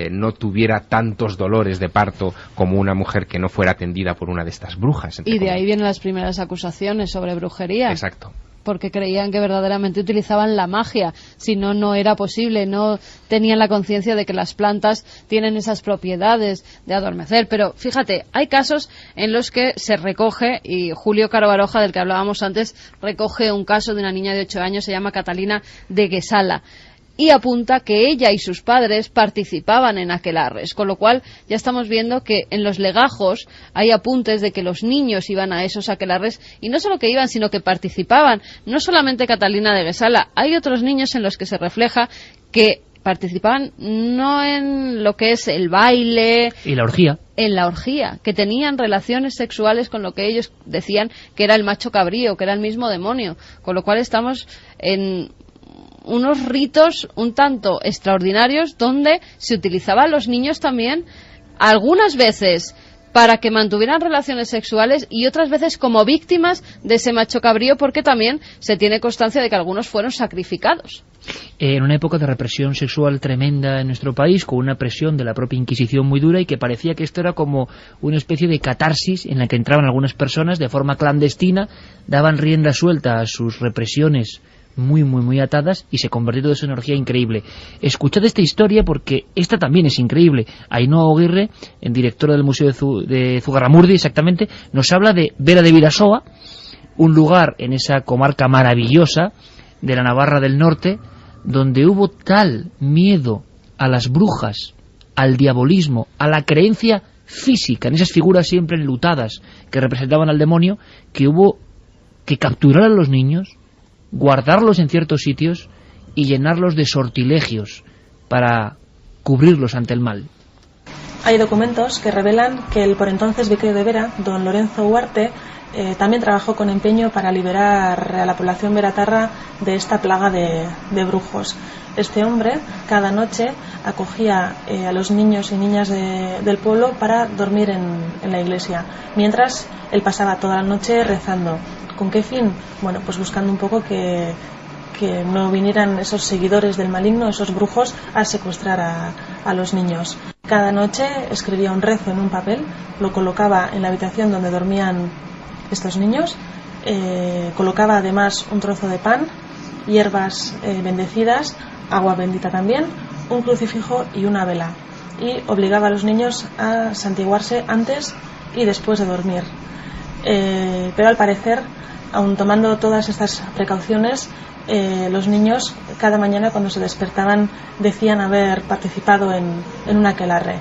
no tuviera tantos dolores de parto como una mujer que no fuera atendida por una de estas brujas?
Y de ahí vienen las primeras acusaciones sobre brujería.
Exacto.
Porque creían que verdaderamente utilizaban la magia, si no, no era posible, no tenían la conciencia de que las plantas tienen esas propiedades de adormecer. Pero fíjate, hay casos en los que se recoge, y Julio Caro Baroja, del que hablábamos antes, recoge un caso de una niña de 8 años, se llama Catalina de Guesala, y apunta que ella y sus padres participaban en aquelarres, con lo cual ya estamos viendo que en los legajos hay apuntes de que los niños iban a esos aquelarres, y no solo que iban, sino que participaban. No solamente Catalina de Guesala, hay otros niños en los que se refleja que participaban no en lo que es el baile
y la orgía,
en la orgía, que tenían relaciones sexuales con lo que ellos decían que era el macho cabrío, que era el mismo demonio, con lo cual estamos en unos ritos un tanto extraordinarios donde se utilizaban a los niños también, algunas veces para que mantuvieran relaciones sexuales y otras veces como víctimas de ese macho cabrío, porque también se tiene constancia de que algunos fueron sacrificados.
En una época de represión sexual tremenda en nuestro país, con una presión de la propia Inquisición muy dura, y que parecía que esto era como una especie de catarsis en la que entraban algunas personas de forma clandestina, daban rienda suelta a sus represiones muy atadas, y se convirtió todo eso en energía increíble. Escuchad esta historia porque esta también es increíble. Ainhoa Aguirre, directora del Museo de Zugarramurdi, exactamente, nos habla de Vera de Vidasoa, un lugar en esa comarca maravillosa de la Navarra del Norte, donde hubo tal miedo a las brujas, al diabolismo, a la creencia física, en esas figuras siempre enlutadas que representaban al demonio, que hubo que capturar a los niños, guardarlos en ciertos sitios y llenarlos de sortilegios para cubrirlos ante el mal.
Hay documentos que revelan que el por entonces vicario de Vera, don Lorenzo Huarte, también trabajó con empeño para liberar a la población veratarra de esta plaga de brujos. Este hombre cada noche acogía a los niños y niñas del pueblo para dormir en la iglesia, mientras él pasaba toda la noche rezando. ¿Con qué fin? Bueno, pues buscando un poco que no vinieran esos seguidores del maligno, esos brujos, a secuestrar a los niños. Cada noche escribía un rezo en un papel, lo colocaba en la habitación donde dormían estos niños, colocaba además un trozo de pan, hierbas bendecidas, agua bendita también, un crucifijo y una vela, y obligaba a los niños a santiguarse antes y después de dormir. Pero al parecer, aun tomando todas estas precauciones, los niños cada mañana cuando se despertaban decían haber participado en un aquelarre.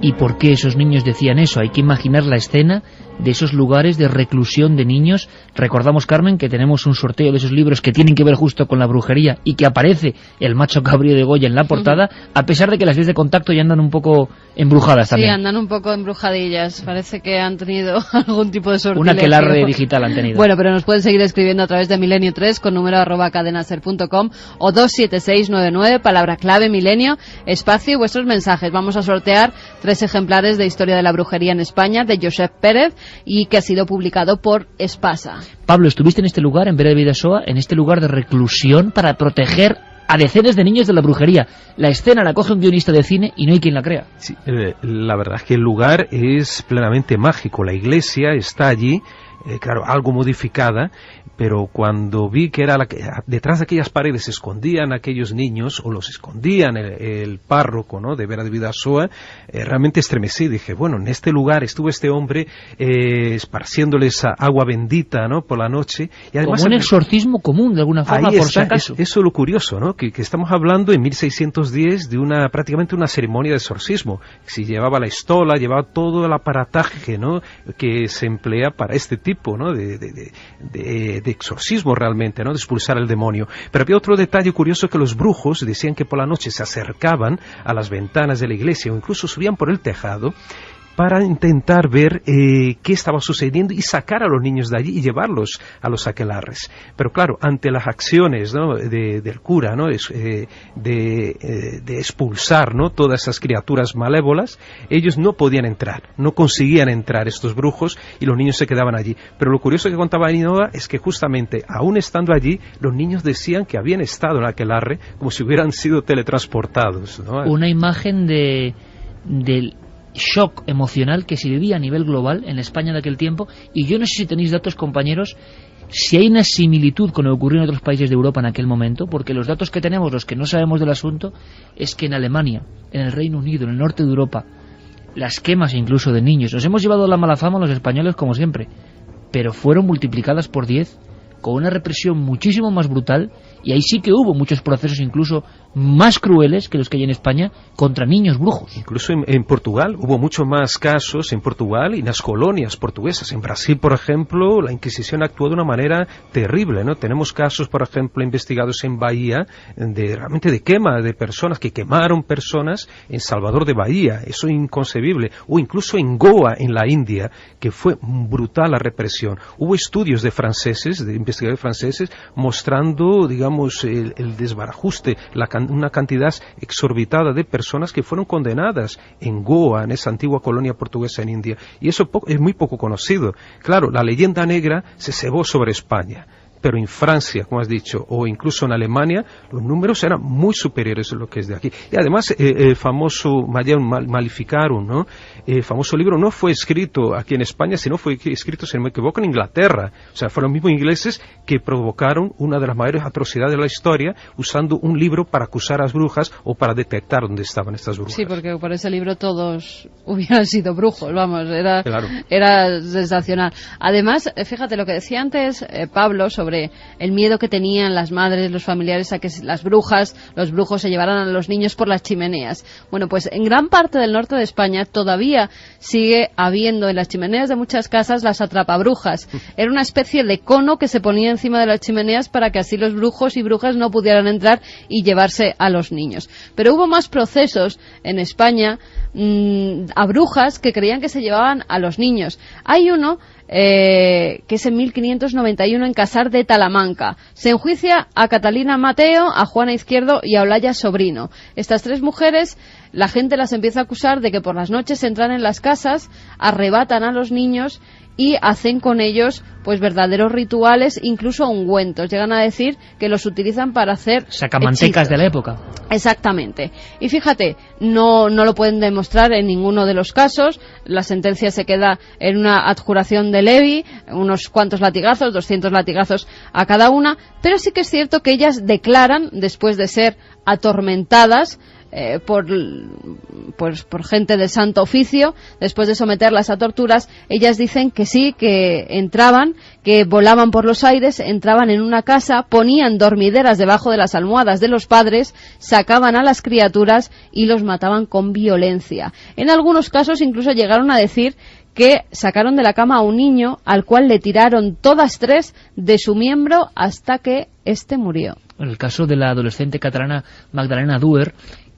¿Y por qué esos niños decían eso? Hay que imaginar la escena de esos lugares de reclusión de niños. Recordamos, Carmen, que tenemos un sorteo de esos libros que tienen que ver justo con la brujería y que aparece el macho cabrío de Goya en la portada, a pesar de que las vías de contacto ya andan un poco embrujadas también.
Sí, andan un poco embrujadillas. Parece que han tenido algún tipo de sortilegio.
Un aquelarre digital han tenido.
Bueno, pero nos pueden seguir escribiendo a través de Milenio3 con número @cadenaser.com o 27699, palabra clave Milenio, espacio y vuestros mensajes. Vamos a sortear 3 ejemplares de Historia de la Brujería en España de Josep Pérez y que ha sido publicado por Espasa.
Pablo, estuviste en este lugar, en Vera de Bidasoa, en este lugar de reclusión para proteger a decenas de niños de la brujería. La escena la coge un guionista de cine y no hay quien la crea.
Sí, la verdad es que el lugar es plenamente mágico. La iglesia está allí, claro, algo modificada, pero cuando vi que era detrás de aquellas paredes se escondían aquellos niños, o los escondían el párroco, ¿no?, de Vera de Bidasoa, realmente estremecí. Dije, bueno, en este lugar estuvo este hombre esparciéndoles agua bendita, ¿no?, por la noche. Y además,
como un exorcismo común, de alguna forma,
por
si acaso.
Eso es lo curioso, ¿no?, que estamos hablando en 1610 de prácticamente una ceremonia de exorcismo. Si llevaba la estola, llevaba todo el aparataje, ¿no?, que se emplea para este tipo, ¿no?, de exorcismo realmente, ¿no?, de expulsar al demonio. Pero había otro detalle curioso, que los brujos decían que por la noche se acercaban a las ventanas de la iglesia o incluso subían por el tejado para intentar ver qué estaba sucediendo y sacar a los niños de allí y llevarlos a los aquelarres. Pero claro, ante las acciones, ¿no?, del cura, ¿no?, de expulsar, ¿no?, todas esas criaturas malévolas, ellos no podían entrar, no conseguían entrar estos brujos y los niños se quedaban allí. Pero lo curioso que contaba Ainhoa es que justamente, aún estando allí, los niños decían que habían estado en aquelarre como si hubieran sido teletransportados, ¿no?
Una imagen del shock emocional que se vivía a nivel global en España de aquel tiempo, y yo no sé si tenéis datos, compañeros, si hay una similitud con lo que ocurrió en otros países de Europa en aquel momento, porque los datos que tenemos, los que no sabemos del asunto, es que en Alemania, en el Reino Unido, en el norte de Europa, las quemas incluso de niños, nos hemos llevado la mala fama los españoles como siempre, pero fueron multiplicadas por 10, con una represión muchísimo más brutal, y ahí sí que hubo muchos procesos incluso más crueles que los que hay en España contra niños brujos.
Incluso en Portugal hubo muchos más casos, en Portugal y en las colonias portuguesas. En Brasil, por ejemplo, la Inquisición actuó de una manera terrible, ¿no? Tenemos casos, por ejemplo, investigados en Bahía, realmente de quema de personas, que quemaron personas en Salvador de Bahía. Eso es inconcebible. O incluso en Goa, en la India, que fue brutal la represión. Hubo estudios de franceses, de investigadores franceses, mostrando, digamos, el desbarajuste, una cantidad exorbitada de personas que fueron condenadas en Goa, en esa antigua colonia portuguesa en India. Y eso es muy poco conocido. Claro, la leyenda negra se cebó sobre España, pero en Francia, como has dicho, o incluso en Alemania, los números eran muy superiores a lo que es de aquí. Y además, el famoso Magium Maleficarum, ¿no?, el famoso libro no fue escrito aquí en España, sino fue escrito, si no me equivoco, en Inglaterra. O sea, fueron los mismos ingleses que provocaron una de las mayores atrocidades de la historia, usando un libro para acusar a las brujas o para detectar dónde estaban estas brujas.
Sí, porque por ese libro todos hubieran sido brujos, vamos, era sensacional. Además, fíjate lo que decía antes Pablo sobre sobre el miedo que tenían las madres, los familiares a que las brujas, los brujos se llevaran a los niños por las chimeneas. Bueno, pues en gran parte del norte de España todavía sigue habiendo en las chimeneas de muchas casas las atrapabrujas. Era una especie de cono que se ponía encima de las chimeneas para que así los brujos y brujas no pudieran entrar y llevarse a los niños. Pero hubo más procesos en España a brujas que creían que se llevaban a los niños. Hay uno que es en 1591 en Casar de Talamanca. Se enjuicia a Catalina Mateo, a Juana Izquierdo y a Olaya Sobrino. Estas tres mujeres, la gente las empieza a acusar de que por las noches entran en las casas, arrebatan a los niños y hacen con ellos pues verdaderos rituales, incluso ungüentos. Llegan a decir que los utilizan para hacer
sacamantecas de la época.
Exactamente. Y fíjate, no lo pueden demostrar en ninguno de los casos. La sentencia se queda en una adjuración de levi, unos cuantos latigazos, 200 latigazos a cada una, pero sí que es cierto que ellas declaran, después de ser atormentadas por gente del Santo Oficio, después de someterlas a torturas, ellas dicen que sí, que entraban, que volaban por los aires, entraban en una casa, ponían dormideras debajo de las almohadas de los padres, sacaban a las criaturas y los mataban con violencia. En algunos casos incluso llegaron a decir que sacaron de la cama a un niño al cual le tiraron todas tres de su miembro hasta que éste murió.
En el caso de la adolescente catalana Magdalena Duer,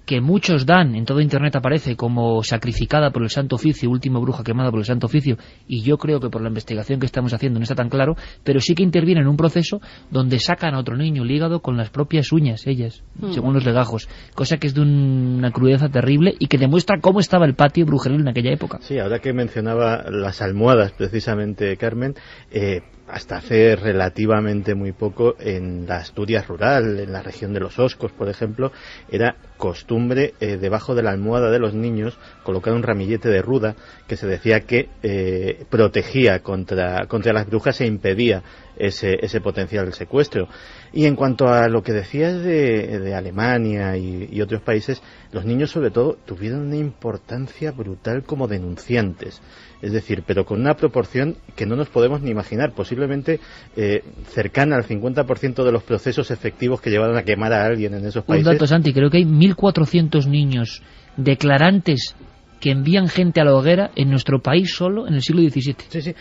que muchos dan, en todo Internet aparece como sacrificada por el Santo Oficio, última bruja quemada por el Santo Oficio, y yo creo que por la investigación que estamos haciendo no está tan claro, pero sí que interviene en un proceso donde sacan a otro niño el hígado con las propias uñas, ellas, según los legajos, cosa que es de una crudeza terrible y que demuestra cómo estaba el patio brujeril en aquella época.
Sí, ahora que mencionaba las almohadas, precisamente, Carmen, hasta hace relativamente muy poco en la Asturias rural, en la región de los Oscos, por ejemplo, era costumbre debajo de la almohada de los niños colocar un ramillete de ruda que se decía que protegía contra las brujas e impedía ese potencial secuestro. Y en cuanto a lo que decías de Alemania y otros países, los niños sobre todo tuvieron una importancia brutal como denunciantes. Es decir, pero con una proporción que no nos podemos ni imaginar, posiblemente cercana al 50% de los procesos efectivos que llevaron a quemar a alguien en esos países.
Un dato, Santi, creo que hay 1.400 niños declarantes que envían gente a la hoguera en nuestro país solo en el siglo XVII.
Sí, sí,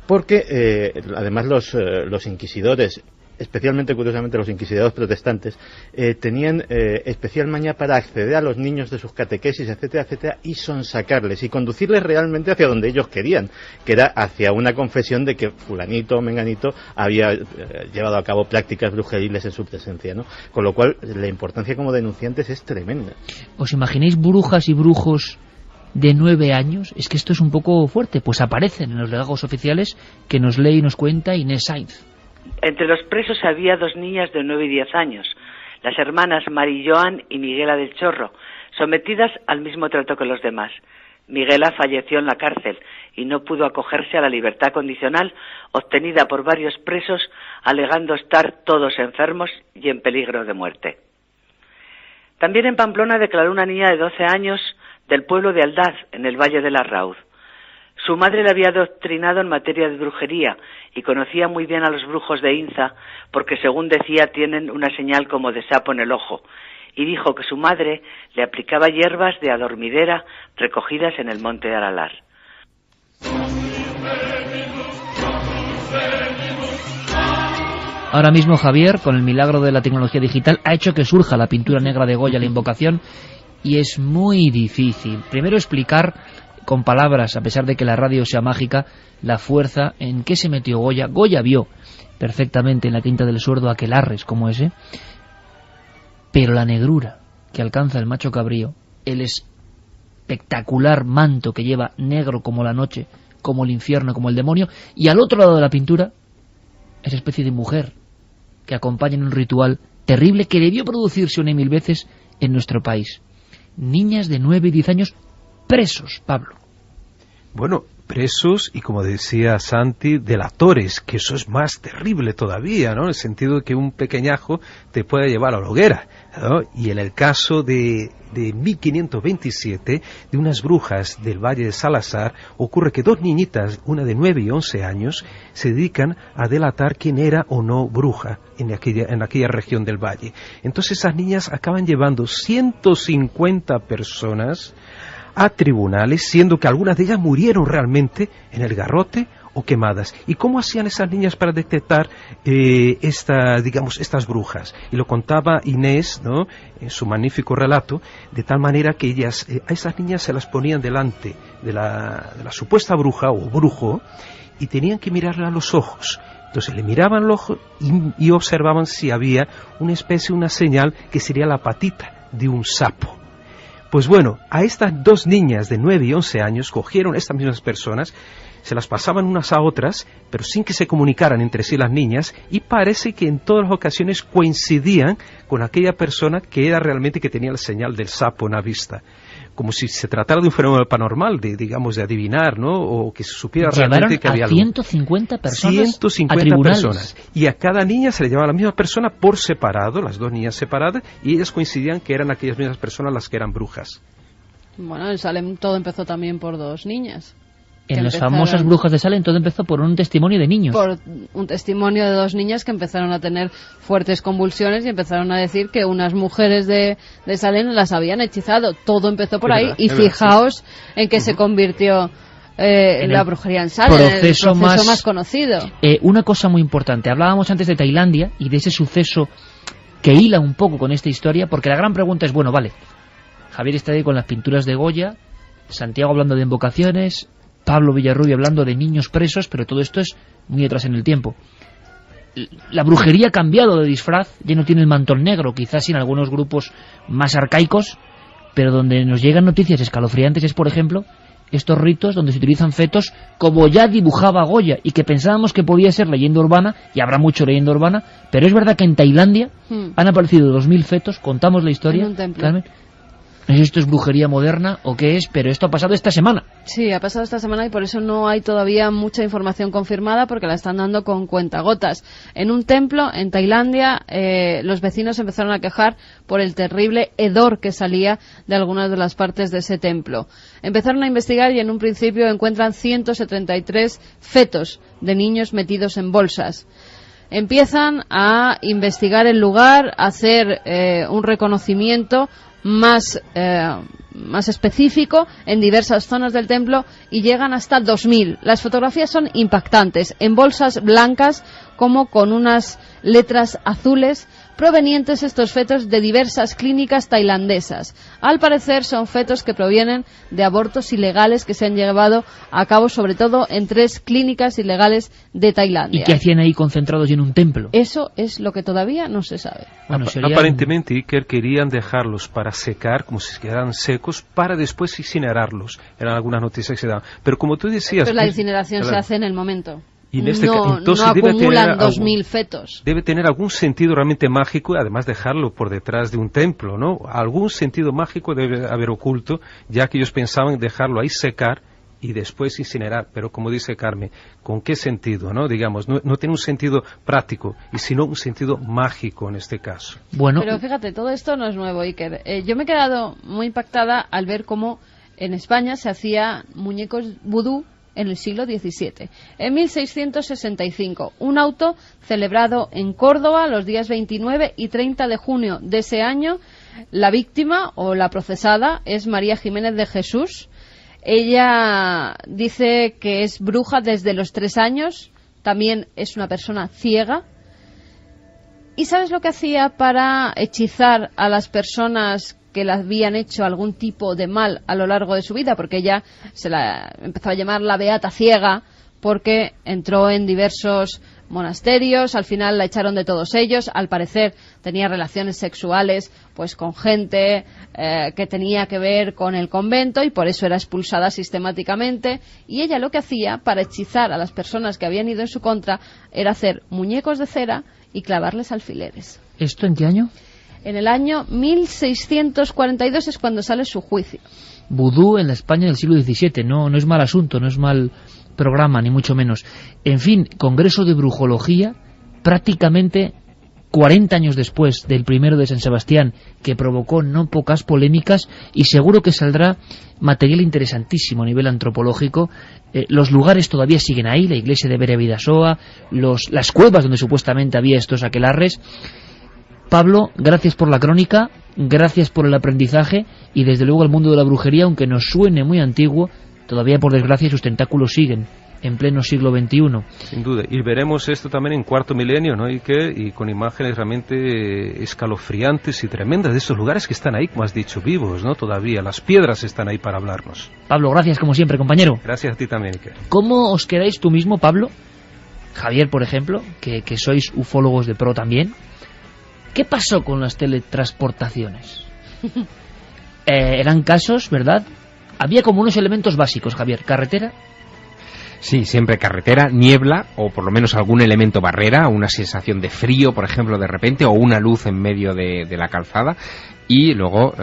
porque además los inquisidores, especialmente curiosamente los inquisidores protestantes, tenían especial maña para acceder a los niños de sus catequesis, etcétera, etcétera, y sonsacarles y conducirles realmente hacia donde ellos querían, que era hacia una confesión de que fulanito o menganito había llevado a cabo prácticas brujeriles en su presencia, ¿no? Con lo cual la importancia como denunciantes es tremenda.
¿Os imagináis brujas y brujos de 9 años? Es que esto es un poco fuerte. Pues aparecen en los legajos oficiales que nos lee y nos cuenta Inés Sainz.
Entre los presos había 2 niñas de 9 y 10 años, las hermanas Mari Joan y Miguela del Chorro, sometidas al mismo trato que los demás. Miguela falleció en la cárcel y no pudo acogerse a la libertad condicional obtenida por varios presos, alegando estar todos enfermos y en peligro de muerte. También en Pamplona declaró una niña de 12 años del pueblo de Aldaz, en el Valle de la Rauz. Su madre le había adoctrinado en materia de brujería y conocía muy bien a los brujos de Inza porque, según decía, tienen una señal como de sapo en el ojo, y dijo que su madre le aplicaba hierbas de adormidera recogidas en el monte de Aralar.
Ahora mismo Javier, con el milagro de la tecnología digital, ha hecho que surja la pintura negra de Goya, la invocación, y es muy difícil primero explicar con palabras, a pesar de que la radio sea mágica, la fuerza en que se metió Goya. Goya vio perfectamente en la tinta del suerdo aquelarres como ese, pero la negrura que alcanza el macho cabrío, el espectacular manto que lleva negro como la noche, como el infierno, como el demonio, y al otro lado de la pintura, esa especie de mujer que acompaña en un ritual terrible que debió producirse 1.000 veces en nuestro país. Niñas de 9 y 10 años presos, Pablo.
Bueno, presos y, como decía Santi, delatores, que eso es más terrible todavía, ¿no? En el sentido de que un pequeñajo te puede llevar a la hoguera, ¿no? Y en el caso de 1527, de unas brujas del Valle de Salazar, ocurre que 2 niñitas, una de 9 y 11 años, se dedican a delatar quién era o no bruja en aquella región del valle. Entonces esas niñas acaban llevando 150 personas a tribunales, siendo que algunas de ellas murieron realmente en el garrote o quemadas. ¿Y cómo hacían esas niñas para detectar estas brujas? Y lo contaba Inés, ¿no?, en su magnífico relato, de tal manera que ellas, a esas niñas se las ponían delante de la supuesta bruja o brujo y tenían que mirarle a los ojos. Entonces le miraban el ojo y observaban si había una señal que sería la patita de un sapo. Pues bueno, a estas 2 niñas de 9 y 11 años cogieron estas mismas personas, se las pasaban unas a otras, pero sin que se comunicaran entre sí las niñas, y parece que en todas las ocasiones coincidían con aquella persona que era realmente que tenía la señal del sapo en la vista. Como si se tratara de un fenómeno paranormal, de adivinar, ¿no? O que se supiera realmente que había algo.
150 personas
150 personas. Y a cada niña se le llamaba a la misma persona por separado, las 2 niñas separadas, y ellas coincidían que eran aquellas mismas personas las que eran brujas.
Bueno, en Salem todo empezó también por 2 niñas.
En las famosas brujas de Salem todo empezó por un testimonio de niños.
Por un testimonio de 2 niñas que empezaron a tener fuertes convulsiones y empezaron a decir que unas mujeres de Salem las habían hechizado. Todo empezó por ahí. Y fijaos en que se convirtió en la brujería en Salem, el proceso más conocido.
Una cosa muy importante. Hablábamos antes de Tailandia y de ese suceso que hila un poco con esta historia, porque la gran pregunta es, bueno, vale, Javier está ahí con las pinturas de Goya, Santiago hablando de invocaciones, Pablo Villarrubia hablando de niños presos, pero todo esto es muy atrás en el tiempo. La brujería ha cambiado de disfraz, ya no tiene el mantón negro, quizás en algunos grupos más arcaicos, pero donde nos llegan noticias escalofriantes es, por ejemplo, estos ritos donde se utilizan fetos como ya dibujaba Goya y que pensábamos que podía ser leyenda urbana, y habrá mucho leyenda urbana, pero es verdad que en Tailandia han aparecido 2000 fetos, contamos la historia,
en un templo.
Carmen. No sé si esto es brujería moderna o qué es, pero esto ha pasado esta semana.
Sí, ha pasado esta semana y por eso no hay todavía mucha información confirmada, porque la están dando con cuentagotas. En un templo en Tailandia los vecinos empezaron a quejar por el terrible hedor que salía de algunas de las partes de ese templo. Empezaron a investigar y en un principio encuentran 173 fetos de niños metidos en bolsas. Empiezan a investigar el lugar, a hacer un reconocimiento más específico en diversas zonas del templo y llegan hasta 2000. Las fotografías son impactantes, en bolsas blancas como con unas letras azules, provenientes estos fetos de diversas clínicas tailandesas. Al parecer son fetos que provienen de abortos ilegales que se han llevado a cabo sobre todo en 3 clínicas ilegales de Tailandia.
¿Y qué hacían ahí concentrados y en un templo?
Eso es lo que todavía no se sabe.
Bueno, aparentemente Iker querían dejarlos para secar, como si quedaran secos, para después incinerarlos. Eran algunas noticias que se daban. Pero como tú decías...
Pero la incineración se hace en el momento.
Y en
entonces no acumulan 2000 fetos.
Debe tener algún sentido realmente mágico, además dejarlo por detrás de un templo, ¿no? Algún sentido mágico debe haber oculto, ya que ellos pensaban dejarlo ahí secar y después incinerar. Pero como dice Carmen, ¿con qué sentido, no? Digamos, no tiene un sentido práctico, y sino un sentido mágico en este caso.
Bueno.
Pero fíjate, todo esto no es nuevo, Iker. Yo me he quedado muy impactada al ver cómo en España se hacía muñecos vudú en el siglo XVII. En 1665, un auto celebrado en Córdoba los días 29 y 30 de junio de ese año. La víctima o la procesada es María Jiménez de Jesús. Ella dice que es bruja desde los 3 años, también es una persona ciega. ¿Y sabes lo que hacía para hechizar a las personas que le habían hecho algún tipo de mal a lo largo de su vida? Porque ella se la empezó a llamar la Beata Ciega, porque entró en diversos monasterios, al final la echaron de todos ellos, al parecer tenía relaciones sexuales pues con gente que tenía que ver con el convento y por eso era expulsada sistemáticamente, y ella lo que hacía para hechizar a las personas que habían ido en su contra era hacer muñecos de cera y clavarles alfileres.
¿Esto en qué año?
En el año 1642 es cuando sale su juicio.
vudú en la España del siglo XVII. No es mal asunto, no es mal programa, ni mucho menos. En fin, congreso de brujología, prácticamente 40 años después del primero de San Sebastián, que provocó no pocas polémicas, y seguro que saldrá material interesantísimo a nivel antropológico. Los lugares todavía siguen ahí, la iglesia de Bere Bidasoa, las cuevas donde supuestamente había estos aquelarres. Pablo, gracias por la crónica, gracias por el aprendizaje, y desde luego el mundo de la brujería, aunque nos suene muy antiguo, todavía por desgracia sus tentáculos siguen en pleno siglo XXI.
Sin duda, y veremos esto también en cuarto milenio, ¿no? Y con imágenes realmente escalofriantes y tremendas de estos lugares que están ahí, como has dicho, vivos, ¿no? Todavía, las piedras están ahí para hablarnos.
Pablo, gracias como siempre, compañero.
Gracias a ti también, Iker.
¿Cómo os quedáis tú mismo, Pablo? Javier, por ejemplo, que sois ufólogos de pro también. ¿Qué pasó con las teletransportaciones? Eran casos, ¿verdad? Había como unos elementos básicos, Javier. ¿Carretera?
Sí, siempre carretera, niebla, o por lo menos algún elemento barrera, una sensación de frío, por ejemplo, de repente, o una luz en medio de la calzada, y luego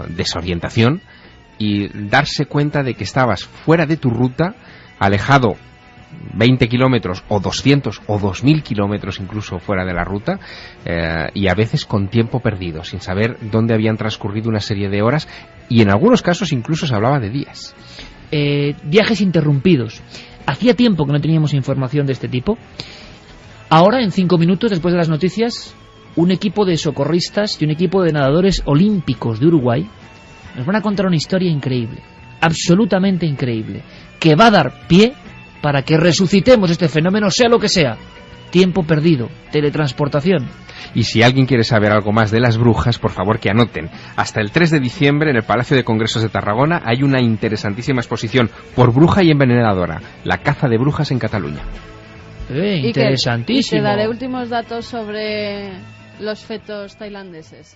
desorientación, y darse cuenta de que estabas fuera de tu ruta, alejado 20 kilómetros, o 200, o 2000 kilómetros incluso fuera de la ruta, y a veces con tiempo perdido, sin saber dónde habían transcurrido una serie de horas, y en algunos casos incluso se hablaba de días.
Viajes interrumpidos. Hacía tiempo que no teníamos información de este tipo. Ahora, en 5 minutos, después de las noticias, un equipo de socorristas y un equipo de nadadores olímpicos de Uruguay nos van a contar una historia increíble, absolutamente increíble, que va a dar pie para que resucitemos este fenómeno, sea lo que sea. Tiempo perdido, teletransportación.
Y si alguien quiere saber algo más de las brujas, por favor que anoten. Hasta el 3 de diciembre en el Palacio de Congresos de Tarragona hay una interesantísima exposición por bruja y envenenadora, la caza de brujas en Cataluña.
Interesantísimo.
Y te daré últimos datos sobre los fetos tailandeses.